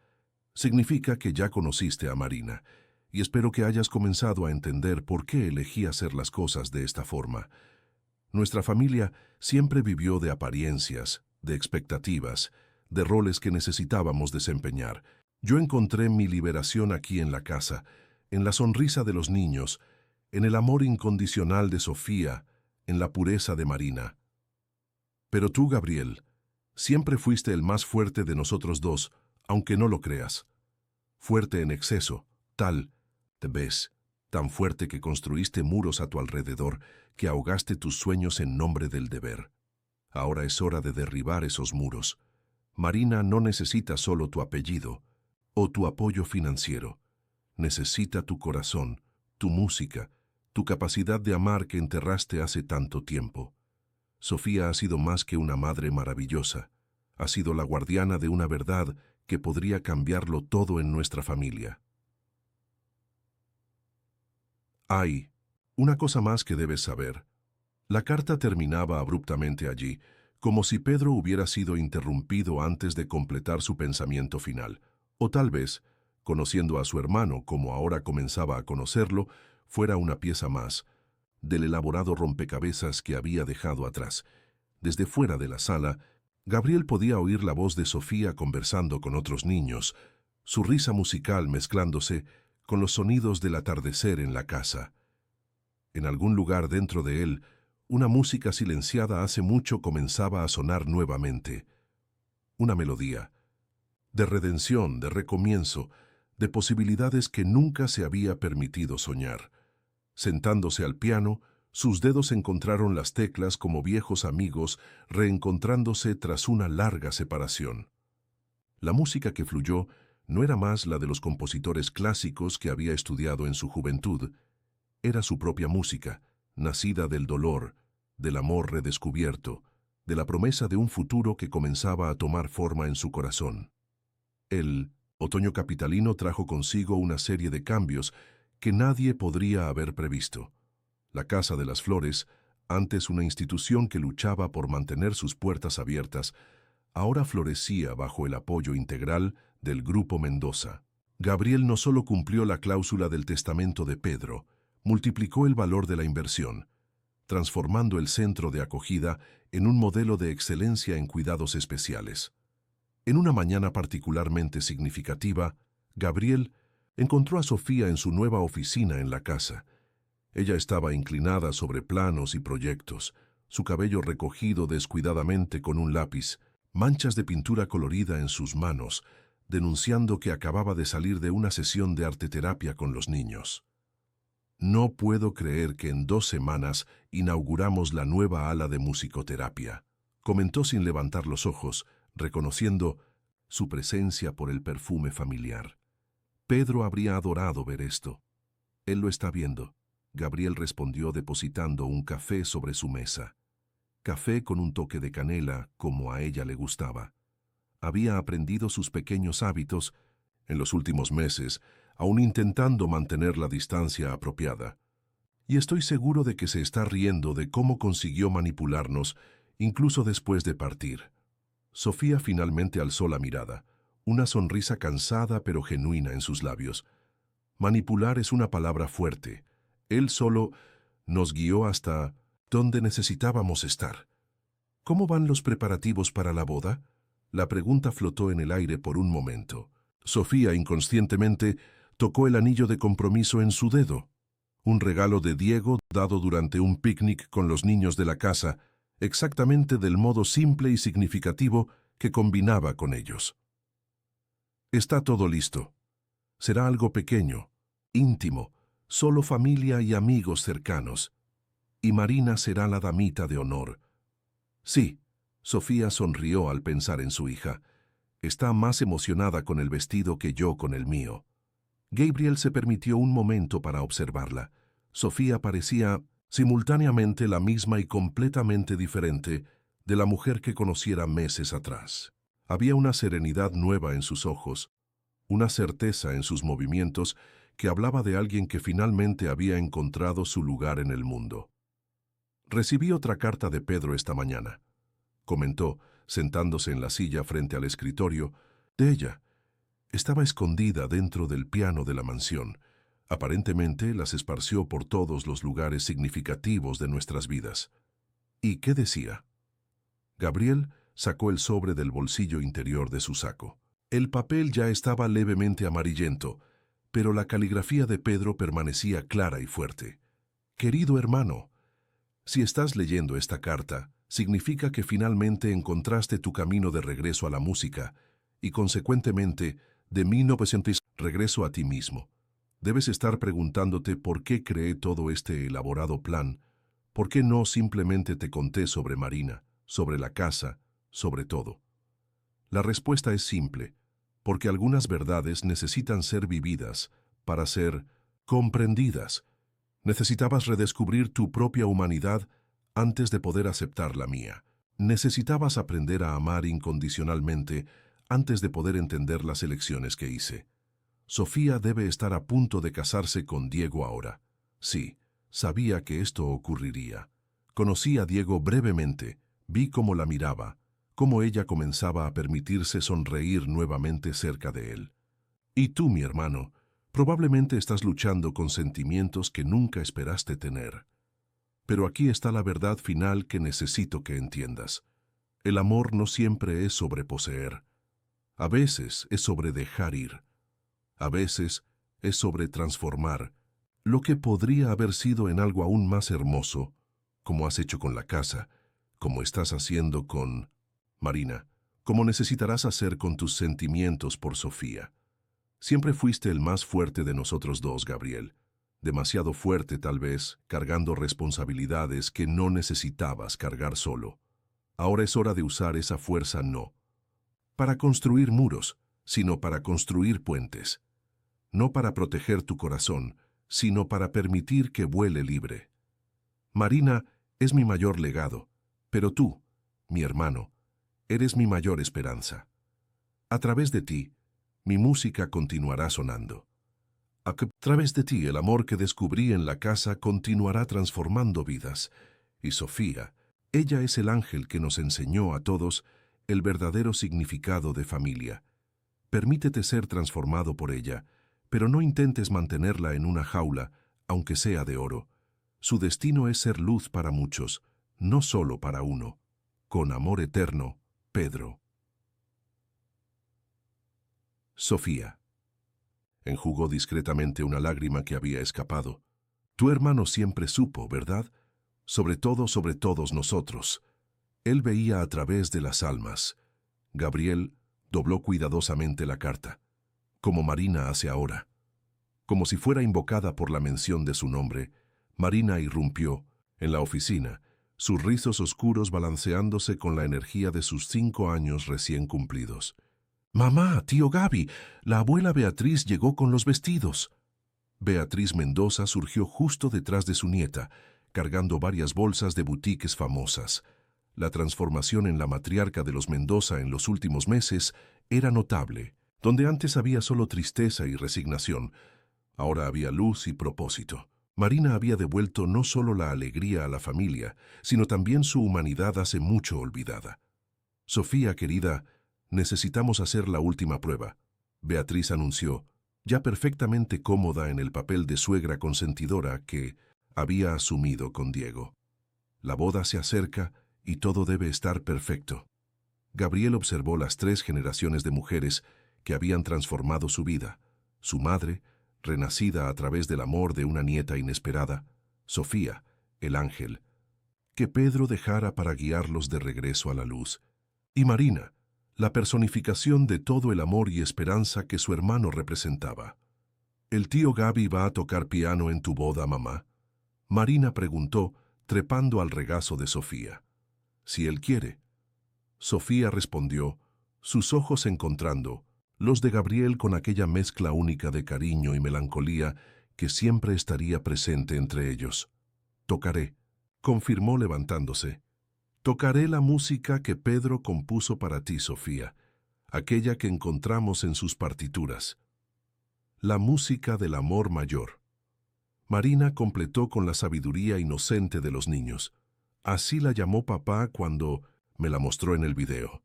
S1: significa que ya conociste a Marina, y espero que hayas comenzado a entender por qué elegí hacer las cosas de esta forma. Nuestra familia siempre vivió de apariencias, de expectativas, de roles que necesitábamos desempeñar. Yo encontré mi liberación aquí en la casa, en la sonrisa de los niños, en el amor incondicional de Sofía, en la pureza de Marina. Pero tú, Gabriel, siempre fuiste el más fuerte de nosotros dos, aunque no lo creas. Fuerte en exceso, te ves, tan fuerte que construiste muros a tu alrededor, que ahogaste tus sueños en nombre del deber. Ahora es hora de derribar esos muros. Marina no necesita solo tu apellido o tu apoyo financiero. Necesita tu corazón, tu música, tu capacidad de amar que enterraste hace tanto tiempo. Sofía ha sido más que una madre maravillosa. Ha sido la guardiana de una verdad que podría cambiarlo todo en nuestra familia. Hay una cosa más que debes saber. La carta terminaba abruptamente allí, como si Pedro hubiera sido interrumpido antes de completar su pensamiento final. O tal vez, conociendo a su hermano como ahora comenzaba a conocerlo, fuera una pieza más del elaborado rompecabezas que había dejado atrás. Desde fuera de la sala, Gabriel podía oír la voz de Sofía conversando con otros niños, su risa musical mezclándose con los sonidos del atardecer en la casa. En algún lugar dentro de él, una música silenciada hace mucho comenzaba a sonar nuevamente. Una melodía, de redención, de recomienzo, de posibilidades que nunca se había permitido soñar. Sentándose al piano, sus dedos encontraron las teclas como viejos amigos reencontrándose tras una larga separación. La música que fluyó no era más la de los compositores clásicos que había estudiado en su juventud. Era su propia música, nacida del dolor, del amor redescubierto, de la promesa de un futuro que comenzaba a tomar forma en su corazón. El otoño capitalino trajo consigo una serie de cambios que nadie podría haber previsto. La Casa de las Flores, antes una institución que luchaba por mantener sus puertas abiertas, ahora florecía bajo el apoyo integral del Grupo Mendoza. Gabriel no solo cumplió la cláusula del testamento de Pedro, multiplicó el valor de la inversión, transformando el centro de acogida en un modelo de excelencia en cuidados especiales. En una mañana particularmente significativa, Gabriel encontró a Sofía en su nueva oficina en la casa. Ella estaba inclinada sobre planos y proyectos, su cabello recogido descuidadamente con un lápiz, manchas de pintura colorida en sus manos, denunciando que acababa de salir de una sesión de arteterapia con los niños. No puedo creer que en 2 semanas inauguramos la nueva ala de musicoterapia, comentó sin levantar los ojos, reconociendo su presencia por el perfume familiar. Pedro habría adorado ver esto. Él lo está viendo, Gabriel respondió depositando un café sobre su mesa. Café con un toque de canela, como a ella le gustaba. Había aprendido sus pequeños hábitos en los últimos meses, aún intentando mantener la distancia apropiada. Y estoy seguro de que se está riendo de cómo consiguió manipularnos, incluso después de partir. Sofía finalmente alzó la mirada, una sonrisa cansada pero genuina en sus labios. Manipular es una palabra fuerte. Él solo nos guió hasta donde necesitábamos estar. ¿Cómo van los preparativos para la boda? La pregunta flotó en el aire por un momento. Sofía inconscientemente tocó el anillo de compromiso en su dedo, un regalo de Diego dado durante un picnic con los niños de la casa, exactamente del modo simple y significativo que combinaba con ellos. Está todo listo. Será algo pequeño, íntimo, solo familia y amigos cercanos. Y Marina será la damita de honor. Sí, Sofía sonrió al pensar en su hija. Está más emocionada con el vestido que yo con el mío. Gabriel se permitió un momento para observarla. Sofía parecía simultáneamente la misma y completamente diferente, de la mujer que conociera meses atrás. Había una serenidad nueva en sus ojos, una certeza en sus movimientos que hablaba de alguien que finalmente había encontrado su lugar en el mundo. «Recibí otra carta de Pedro esta mañana», comentó, sentándose en la silla frente al escritorio. De ella estaba escondida dentro del piano de la mansión. Aparentemente las esparció por todos los lugares significativos de nuestras vidas. ¿Y qué decía? Gabriel sacó el sobre del bolsillo interior de su saco. El papel ya estaba levemente amarillento, pero la caligrafía de Pedro permanecía clara y fuerte. «Querido hermano, si estás leyendo esta carta, significa que finalmente encontraste tu camino de regreso a la música y, consecuentemente, de 1900 regreso a ti mismo. Debes estar preguntándote por qué creé todo este elaborado plan, por qué no simplemente te conté sobre Marina, sobre la casa, sobre todo. La respuesta es simple, porque algunas verdades necesitan ser vividas para ser comprendidas. Necesitabas redescubrir tu propia humanidad antes de poder aceptar la mía. Necesitabas aprender a amar incondicionalmente antes de poder entender las elecciones que hice. Sofía debe estar a punto de casarse con Diego ahora. Sí, sabía que esto ocurriría. Conocí a Diego brevemente, vi cómo la miraba, cómo ella comenzaba a permitirse sonreír nuevamente cerca de él. Y tú, mi hermano, probablemente estás luchando con sentimientos que nunca esperaste tener. Pero aquí está la verdad final que necesito que entiendas. El amor no siempre es sobre poseer. A veces es sobre dejar ir. A veces es sobre transformar lo que podría haber sido en algo aún más hermoso, como has hecho con la casa, como estás haciendo con Marina, como necesitarás hacer con tus sentimientos por Sofía. Siempre fuiste el más fuerte de nosotros dos, Gabriel. Demasiado fuerte, tal vez, cargando responsabilidades que no necesitabas cargar solo. Ahora es hora de usar esa fuerza no para construir muros, sino para construir puentes. No para proteger tu corazón, sino para permitir que vuele libre. Marina es mi mayor legado, pero tú, mi hermano, eres mi mayor esperanza. A través de ti, mi música continuará sonando. A través de ti, el amor que descubrí en la casa continuará transformando vidas. Y Sofía, ella es el ángel que nos enseñó a todos el verdadero significado de familia. Permítete ser transformado por ella, pero no intentes mantenerla en una jaula, aunque sea de oro. Su destino es ser luz para muchos, no solo para uno. Con amor eterno, Pedro. Sofía. Enjugó discretamente una lágrima que había escapado. Tu hermano siempre supo, ¿verdad? Sobre todo sobre todos nosotros. Él veía a través de las almas. Gabriel dobló cuidadosamente la carta, como Marina hace ahora. Como si fuera invocada por la mención de su nombre, Marina irrumpió, en la oficina, sus rizos oscuros balanceándose con la energía de sus 5 años recién cumplidos. «Mamá, tío Gaby, la abuela Beatriz llegó con los vestidos». Beatriz Mendoza surgió justo detrás de su nieta, cargando varias bolsas de boutiques famosas. La transformación en la matriarca de los Mendoza en los últimos meses era notable. Donde antes había solo tristeza y resignación, ahora había luz y propósito. Marina había devuelto no solo la alegría a la familia, sino también su humanidad hace mucho olvidada. «Sofía, querida, necesitamos hacer la última prueba», Beatriz anunció, ya perfectamente cómoda en el papel de suegra consentidora que había asumido con Diego. «La boda se acerca y todo debe estar perfecto». Gabriel observó las 3 generaciones de mujeres que habían transformado su vida. Su madre, renacida a través del amor de una nieta inesperada, Sofía, el ángel, que Pedro dejara para guiarlos de regreso a la luz, y Marina, la personificación de todo el amor y esperanza que su hermano representaba. «¿El tío Gaby va a tocar piano en tu boda, mamá?», Marina preguntó, trepando al regazo de Sofía. «Si él quiere». Sofía respondió, sus ojos encontrando los de Gabriel con aquella mezcla única de cariño y melancolía que siempre estaría presente entre ellos. «Tocaré», confirmó levantándose. Tocaré la música que Pedro compuso para ti, Sofía, aquella que encontramos en sus partituras. La música del amor mayor. Marina completó con la sabiduría inocente de los niños. Así la llamó papá cuando me la mostró en el video.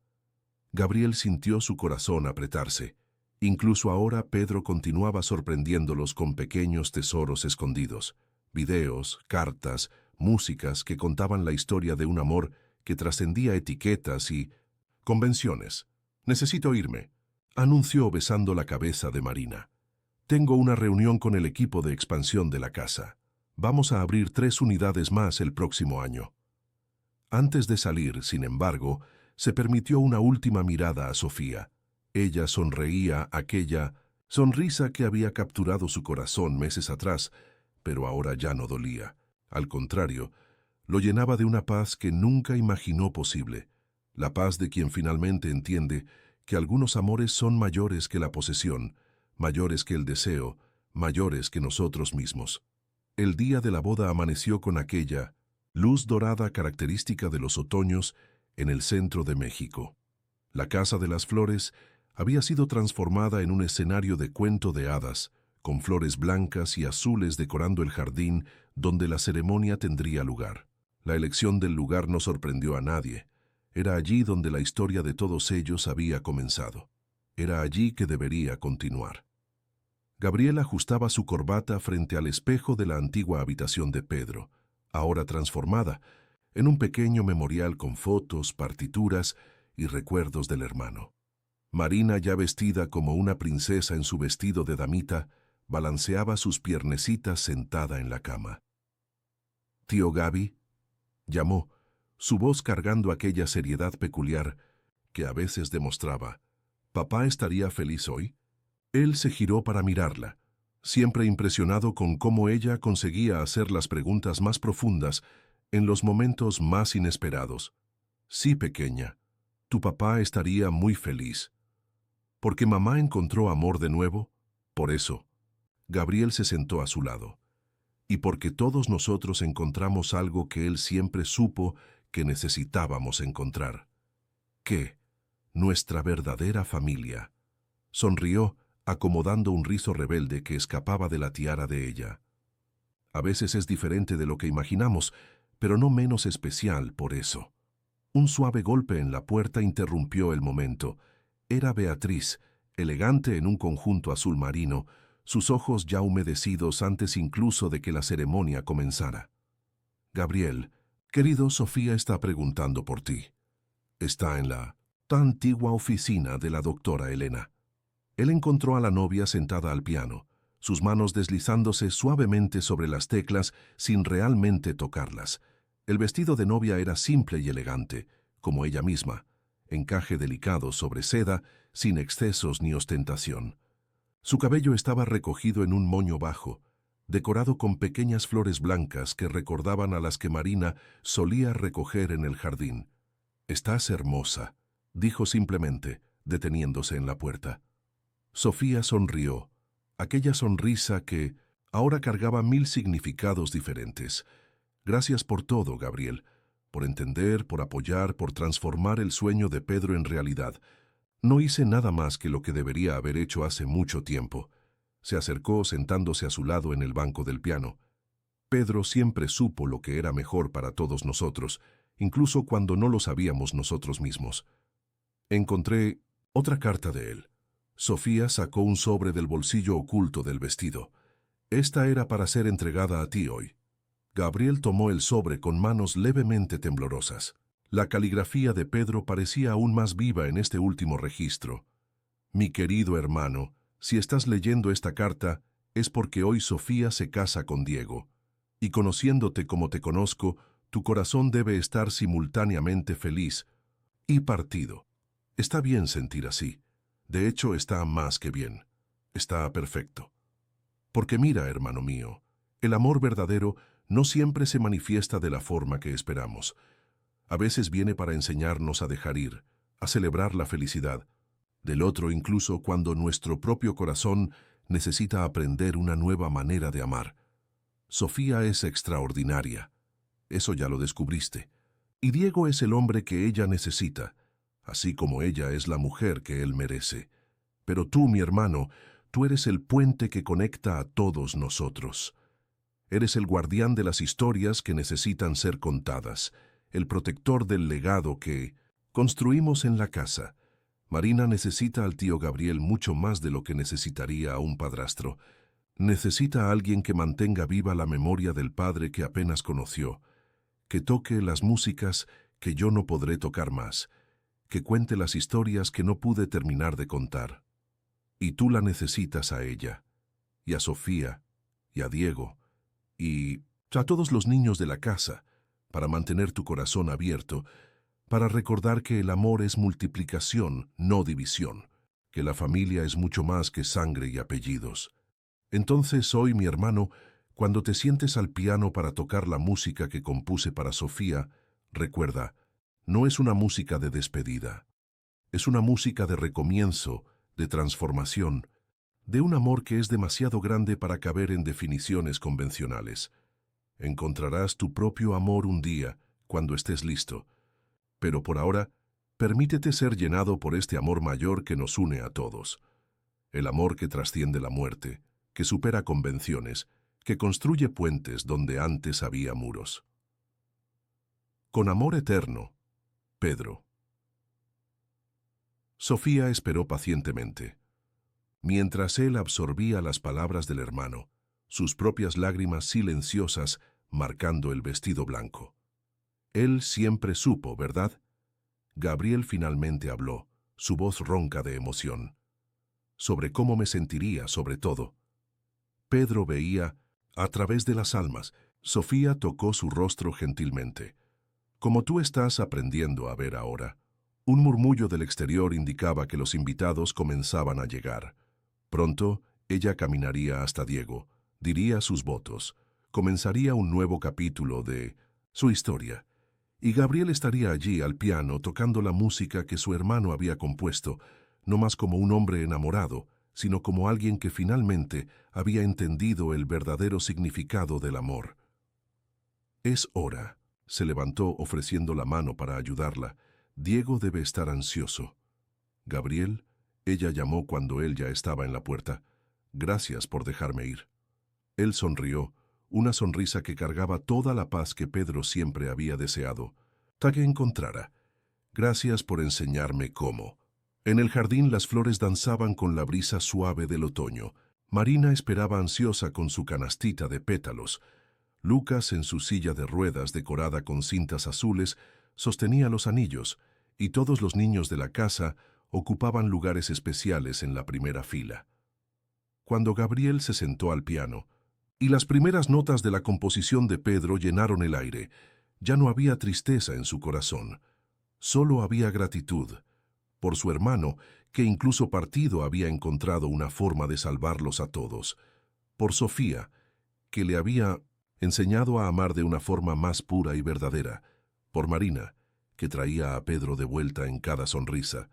S1: Gabriel sintió su corazón apretarse. Incluso ahora Pedro continuaba sorprendiéndolos con pequeños tesoros escondidos. Videos, cartas, músicas que contaban la historia de un amor que trascendía etiquetas y convenciones. «Necesito irme», anunció besando la cabeza de Marina. «Tengo una reunión con el equipo de expansión de la casa. Vamos a abrir 3 unidades más el próximo año». Antes de salir, sin embargo, se permitió una última mirada a Sofía. Ella sonreía, aquella sonrisa que había capturado su corazón meses atrás, pero ahora ya no dolía. Al contrario, lo llenaba de una paz que nunca imaginó posible, la paz de quien finalmente entiende que algunos amores son mayores que la posesión, mayores que el deseo, mayores que nosotros mismos. El día de la boda amaneció con aquella luz dorada característica de los otoños en el centro de México. La Casa de las Flores había sido transformada en un escenario de cuento de hadas, con flores blancas y azules decorando el jardín donde la ceremonia tendría lugar. La elección del lugar no sorprendió a nadie. Era allí donde la historia de todos ellos había comenzado. Era allí que debería continuar. Gabriel ajustaba su corbata frente al espejo de la antigua habitación de Pedro, ahora transformada en un pequeño memorial con fotos, partituras y recuerdos del hermano. Marina, ya vestida como una princesa en su vestido de damita, balanceaba sus piernecitas sentada en la cama. «Tío Gaby», llamó, su voz cargando aquella seriedad peculiar que a veces demostraba. ¿Papá estaría feliz hoy? Él se giró para mirarla, siempre impresionado con cómo ella conseguía hacer las preguntas más profundas en los momentos más inesperados. «Sí, pequeña, tu papá estaría muy feliz». ¿Porque mamá encontró amor de nuevo? Por eso. Gabriel se sentó a su lado. Y porque todos nosotros encontramos algo que él siempre supo que necesitábamos encontrar. ¿Qué? Nuestra verdadera familia. Sonrió, acomodando un rizo rebelde que escapaba de la tiara de ella. A veces es diferente de lo que imaginamos, pero no menos especial por eso. Un suave golpe en la puerta interrumpió el momento. Era Beatriz, elegante en un conjunto azul marino, sus ojos ya humedecidos antes incluso de que la ceremonia comenzara. «Gabriel, querido, Sofía está preguntando por ti. Está en la tan antigua oficina de la doctora Elena». Él encontró a la novia sentada al piano, sus manos deslizándose suavemente sobre las teclas sin realmente tocarlas. El vestido de novia era simple y elegante, como ella misma, encaje delicado sobre seda, sin excesos ni ostentación. Su cabello estaba recogido en un moño bajo, decorado con pequeñas flores blancas que recordaban a las que Marina solía recoger en el jardín. «Estás hermosa», dijo simplemente, deteniéndose en la puerta. Sofía sonrió, aquella sonrisa que ahora cargaba 1000 significados diferentes. «Gracias por todo, Gabriel, por entender, por apoyar, por transformar el sueño de Pedro en realidad. No hice nada más que lo que debería haber hecho hace mucho tiempo». Se acercó sentándose a su lado en el banco del piano. Pedro siempre supo lo que era mejor para todos nosotros, incluso cuando no lo sabíamos nosotros mismos. Encontré otra carta de él. Sofía sacó un sobre del bolsillo oculto del vestido. «Esta era para ser entregada a ti hoy». Gabriel tomó el sobre con manos levemente temblorosas. La caligrafía de Pedro parecía aún más viva en este último registro. «Mi querido hermano, si estás leyendo esta carta, es porque hoy Sofía se casa con Diego. Y conociéndote como te conozco, tu corazón debe estar simultáneamente feliz y partido. Está bien sentir así. De hecho, está más que bien. Está perfecto. Porque mira, hermano mío, el amor verdadero no siempre se manifiesta de la forma que esperamos. A veces viene para enseñarnos a dejar ir, a celebrar la felicidad del otro, incluso cuando nuestro propio corazón necesita aprender una nueva manera de amar. Sofía es extraordinaria. Eso ya lo descubriste. Y Diego es el hombre que ella necesita, así como ella es la mujer que él merece. Pero tú, mi hermano, tú eres el puente que conecta a todos nosotros. Eres el guardián de las historias que necesitan ser contadas, el protector del legado que construimos en la casa. Marina necesita al tío Gabriel mucho más de lo que necesitaría a un padrastro. Necesita a alguien que mantenga viva la memoria del padre que apenas conoció, que toque las músicas que yo no podré tocar más, que cuente las historias que no pude terminar de contar. Y tú la necesitas a ella, y a Sofía, y a Diego, y a todos los niños de la casa, para mantener tu corazón abierto, para recordar que el amor es multiplicación, no división, que la familia es mucho más que sangre y apellidos. Entonces hoy, mi hermano, cuando te sientes al piano para tocar la música que compuse para Sofía, recuerda, no es una música de despedida, es una música de recomienzo, de transformación, de un amor que es demasiado grande para caber en definiciones convencionales. Encontrarás tu propio amor un día, cuando estés listo. Pero por ahora, permítete ser llenado por este amor mayor que nos une a todos. El amor que trasciende la muerte, que supera convenciones, que construye puentes donde antes había muros. Con amor eterno, Pedro. Sofía esperó pacientemente. Mientras él absorbía las palabras del hermano, sus propias lágrimas silenciosas marcando el vestido blanco. Él siempre supo, ¿verdad? Gabriel finalmente habló, su voz ronca de emoción. Sobre cómo me sentiría, sobre todo. Pedro veía, a través de las almas. Sofía tocó su rostro gentilmente. Como tú estás aprendiendo a ver ahora. Un murmullo del exterior indicaba que los invitados comenzaban a llegar. Pronto, ella caminaría hasta Diego, diría sus votos, comenzaría un nuevo capítulo de su historia. Y Gabriel estaría allí al piano tocando la música que su hermano había compuesto, no más como un hombre enamorado, sino como alguien que finalmente había entendido el verdadero significado del amor. Es hora. Se levantó ofreciendo la mano para ayudarla. Diego debe estar ansioso. Gabriel, ella llamó cuando él ya estaba en la puerta. Gracias por dejarme ir. Él sonrió, una sonrisa que cargaba toda la paz que Pedro siempre había deseado. Hasta que encontrara. Gracias por enseñarme cómo. En el jardín las flores danzaban con la brisa suave del otoño. Marina esperaba ansiosa con su canastita de pétalos. Lucas, en su silla de ruedas decorada con cintas azules, sostenía los anillos, y todos los niños de la casa ocupaban lugares especiales en la primera fila. Cuando Gabriel se sentó al piano, y las primeras notas de la composición de Pedro llenaron el aire, ya no había tristeza en su corazón, solo había gratitud, por su hermano, que incluso partido había encontrado una forma de salvarlos a todos, por Sofía, que le había enseñado a amar de una forma más pura y verdadera, por Marina, que traía a Pedro de vuelta en cada sonrisa,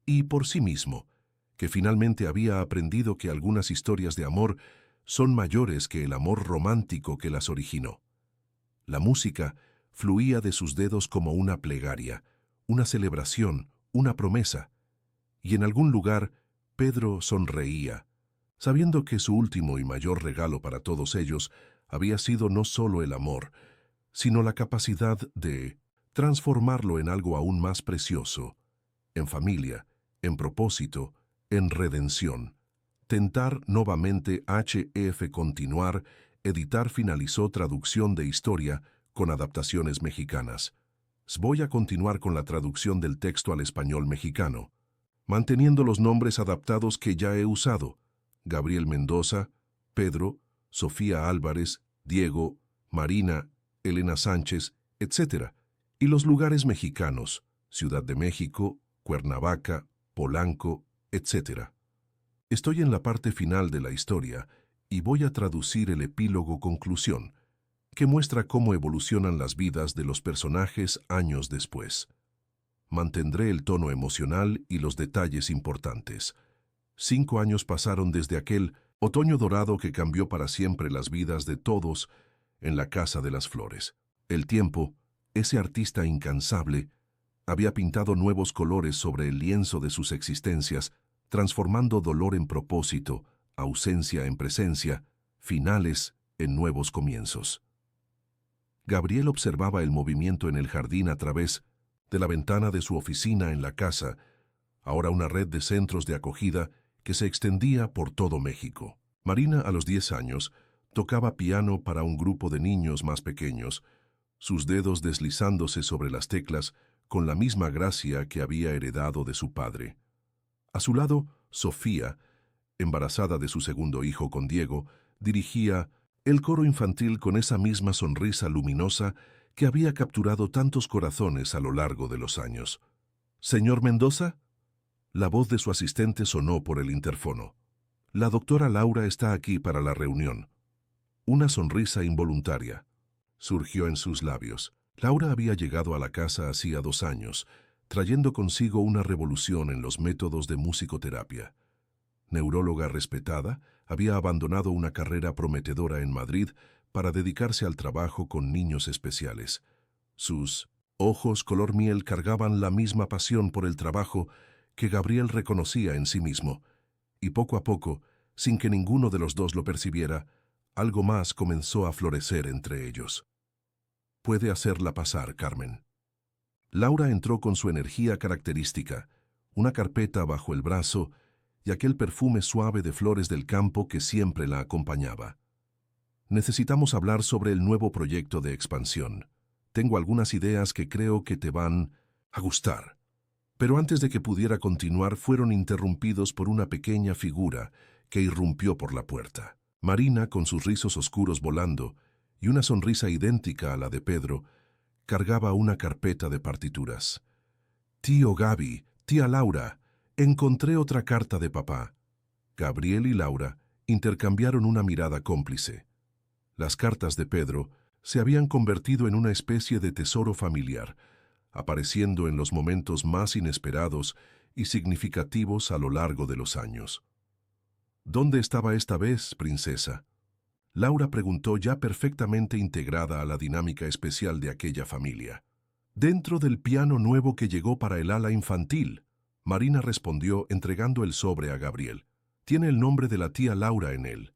S1: y por sí mismo, que finalmente había aprendido que algunas historias de amor son mayores que el amor romántico que las originó. La música fluía de sus dedos como una plegaria, una celebración, una promesa, y en algún lugar Pedro sonreía, sabiendo que su último y mayor regalo para todos ellos había sido no solo el amor, sino la capacidad de transformarlo en algo aún más precioso, en familia, en propósito, en redención. Tentar nuevamente HF continuar, editar finalizó traducción de historia con adaptaciones mexicanas. Voy a continuar con la traducción del texto al español mexicano, manteniendo los nombres adaptados que ya he usado: Gabriel Mendoza, Pedro, Sofía Álvarez, Diego, Marina, Elena Sánchez, etc. Y los lugares mexicanos: Ciudad de México, Cuernavaca, Polanco, etc. Estoy en la parte final de la historia y voy a traducir el epílogo conclusión, que muestra cómo evolucionan las vidas de los personajes años después. Mantendré el tono emocional y los detalles importantes. 5 años pasaron desde aquel otoño dorado que cambió para siempre las vidas de todos en la Casa de las Flores. El tiempo, Ese artista incansable había pintado nuevos colores sobre el lienzo de sus existencias, transformando dolor en propósito, ausencia en presencia, finales en nuevos comienzos. Gabriel observaba el movimiento en el jardín a través de la ventana de su oficina en la casa, ahora una red de centros de acogida que se extendía por todo México. Marina, a los 10 años, tocaba piano para un grupo de niños más pequeños, sus dedos deslizándose sobre las teclas con la misma gracia que había heredado de su padre. A su lado, Sofía, embarazada de su segundo hijo con Diego, dirigía el coro infantil con esa misma sonrisa luminosa que había capturado tantos corazones a lo largo de los años. «¿Señor Mendoza?» La voz de su asistente sonó por el interfono. «La doctora Laura está aquí para la reunión». Una sonrisa involuntaria surgió en sus labios. Laura había llegado a la casa hacía 2 años, trayendo consigo una revolución en los métodos de musicoterapia. Neuróloga respetada, había abandonado una carrera prometedora en Madrid para dedicarse al trabajo con niños especiales. Sus ojos color miel cargaban la misma pasión por el trabajo que Gabriel reconocía en sí mismo, y poco a poco, sin que ninguno de los dos lo percibiera, algo más comenzó a florecer entre ellos. «Puede hacerla pasar, Carmen». Laura entró con su energía característica, una carpeta bajo el brazo y aquel perfume suave de flores del campo que siempre la acompañaba. «Necesitamos hablar sobre el nuevo proyecto de expansión. Tengo algunas ideas que creo que te van a gustar». Pero antes de que pudiera continuar, fueron interrumpidos por una pequeña figura que irrumpió por la puerta. Marina, con sus rizos oscuros volando y una sonrisa idéntica a la de Pedro, cargaba una carpeta de partituras. «Tío Gaby, tía Laura, encontré otra carta de papá». Gabriel y Laura intercambiaron una mirada cómplice. Las cartas de Pedro se habían convertido en una especie de tesoro familiar, apareciendo en los momentos más inesperados y significativos a lo largo de los años. «¿Dónde estaba esta vez, princesa?». Laura preguntó, ya perfectamente integrada a la dinámica especial de aquella familia. «Dentro del piano nuevo que llegó para el ala infantil», Marina respondió entregando el sobre a Gabriel. «Tiene el nombre de la tía Laura en él».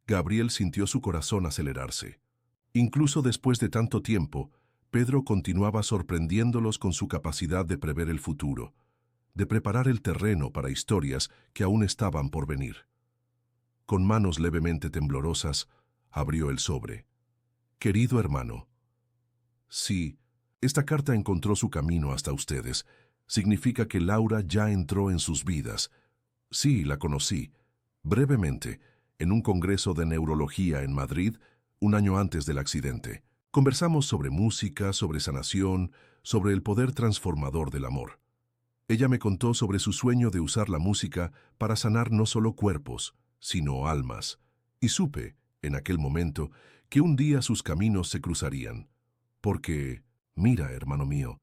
S1: Gabriel sintió su corazón acelerarse. Incluso después de tanto tiempo, Pedro continuaba sorprendiéndolos con su capacidad de prever el futuro, de preparar el terreno para historias que aún estaban por venir. Con manos levemente temblorosas, abrió el sobre. «Querido hermano». «Sí, esta carta encontró su camino hasta ustedes. Significa que Laura ya entró en sus vidas». «Sí, la conocí, brevemente, en un congreso de neurología en Madrid, un año antes del accidente. Conversamos sobre música, sobre sanación, sobre el poder transformador del amor. Ella me contó sobre su sueño de usar la música para sanar no solo cuerpos, sino almas, y supe, en aquel momento, que un día sus caminos se cruzarían. Porque, mira, hermano mío,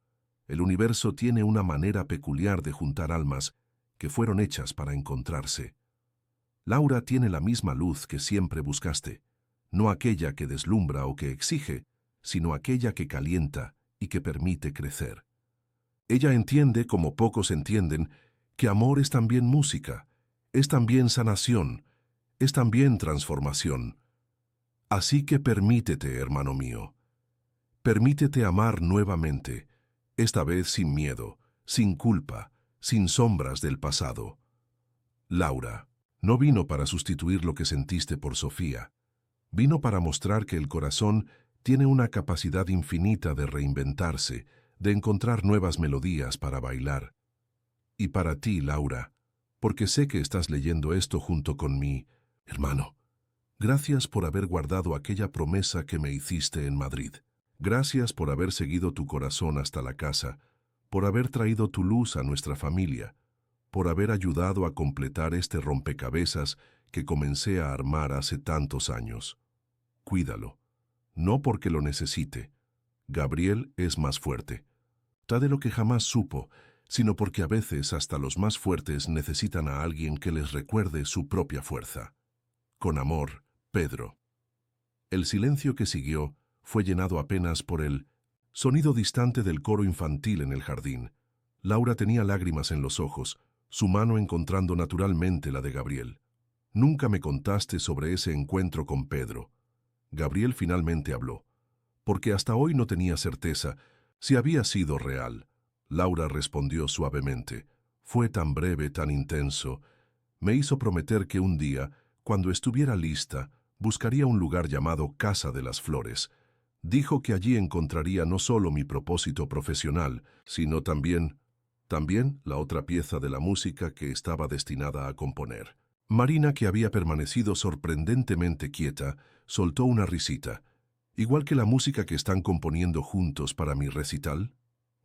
S1: el universo tiene una manera peculiar de juntar almas que fueron hechas para encontrarse. Laura tiene la misma luz que siempre buscaste, no aquella que deslumbra o que exige, sino aquella que calienta y que permite crecer. Ella entiende, como pocos entienden, que amor es también música, es también sanación, es también transformación. Así que permítete, hermano mío. Permítete amar nuevamente, esta vez sin miedo, sin culpa, sin sombras del pasado. Laura no vino para sustituir lo que sentiste por Sofía. Vino para mostrar que el corazón tiene una capacidad infinita de reinventarse, de encontrar nuevas melodías para bailar. Y para ti, Laura, porque sé que estás leyendo esto junto con mi hermano, gracias por haber guardado aquella promesa que me hiciste en Madrid. Gracias por haber seguido tu corazón hasta la casa, por haber traído tu luz a nuestra familia, por haber ayudado a completar este rompecabezas que comencé a armar hace tantos años. Cuídalo, no porque lo necesite. Gabriel es más fuerte. Ta de lo que jamás supo, sino porque a veces hasta los más fuertes necesitan a alguien que les recuerde su propia fuerza. Con amor, Pedro. El silencio que siguió fue llenado apenas por el Sonido distante del coro infantil en el jardín. Laura tenía lágrimas en los ojos, su mano encontrando naturalmente la de Gabriel. Nunca me contaste sobre ese encuentro con Pedro. Gabriel finalmente habló, porque hasta hoy no tenía certeza si había sido real. Laura respondió suavemente. Fue tan breve, tan intenso. Me hizo prometer que un día, cuando estuviera lista, buscaría un lugar llamado Casa de las Flores. Dijo que allí encontraría no solo mi propósito profesional, sino también la otra pieza de la música que estaba destinada a componer. Marina, que había permanecido sorprendentemente quieta, soltó una risita. Igual que la música que están componiendo juntos para mi recital.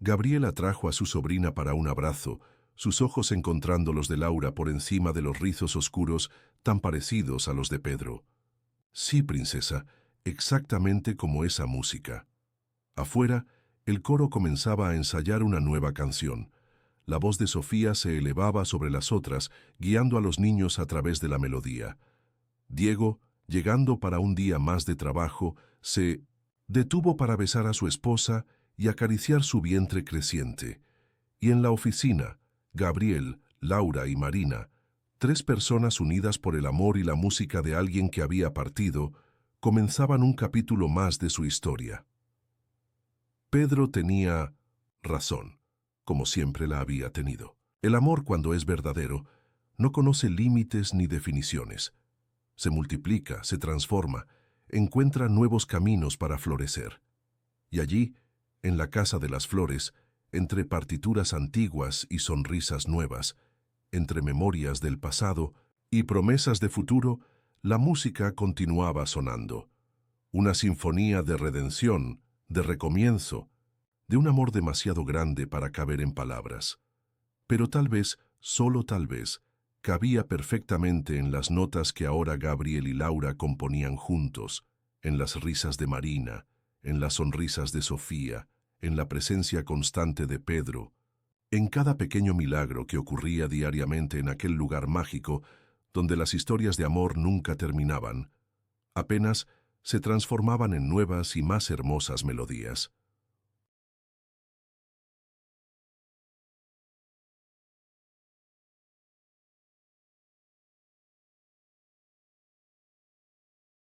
S1: Gabriel atrajo a su sobrina para un abrazo, sus ojos encontrando los de Laura por encima de los rizos oscuros tan parecidos a los de Pedro. Sí, princesa, exactamente como esa música. Afuera, el coro comenzaba a ensayar una nueva canción. La voz de Sofía se elevaba sobre las otras, guiando a los niños a través de la melodía. Diego, llegando para un día más de trabajo, se detuvo para besar a su esposa y acariciar su vientre creciente. Y en la oficina, Gabriel, Laura y Marina, 3 personas unidas por el amor y la música de alguien que había partido, comenzaban un capítulo más de su historia. Pedro tenía razón, como siempre la había tenido. El amor, cuando es verdadero, no conoce límites ni definiciones. Se multiplica, se transforma, encuentra nuevos caminos para florecer. Y allí, en la Casa de las Flores, entre partituras antiguas y sonrisas nuevas, entre memorias del pasado y promesas de futuro, la música continuaba sonando. Una sinfonía de redención, de recomienzo, de un amor demasiado grande para caber en palabras. Pero tal vez, solo tal vez, cabía perfectamente en las notas que ahora Gabriel y Laura componían juntos, en las risas de Marina, en las sonrisas de Sofía, en la presencia constante de Pedro, en cada pequeño milagro que ocurría diariamente en aquel lugar mágico donde las historias de amor nunca terminaban, apenas se transformaban en nuevas y más hermosas melodías.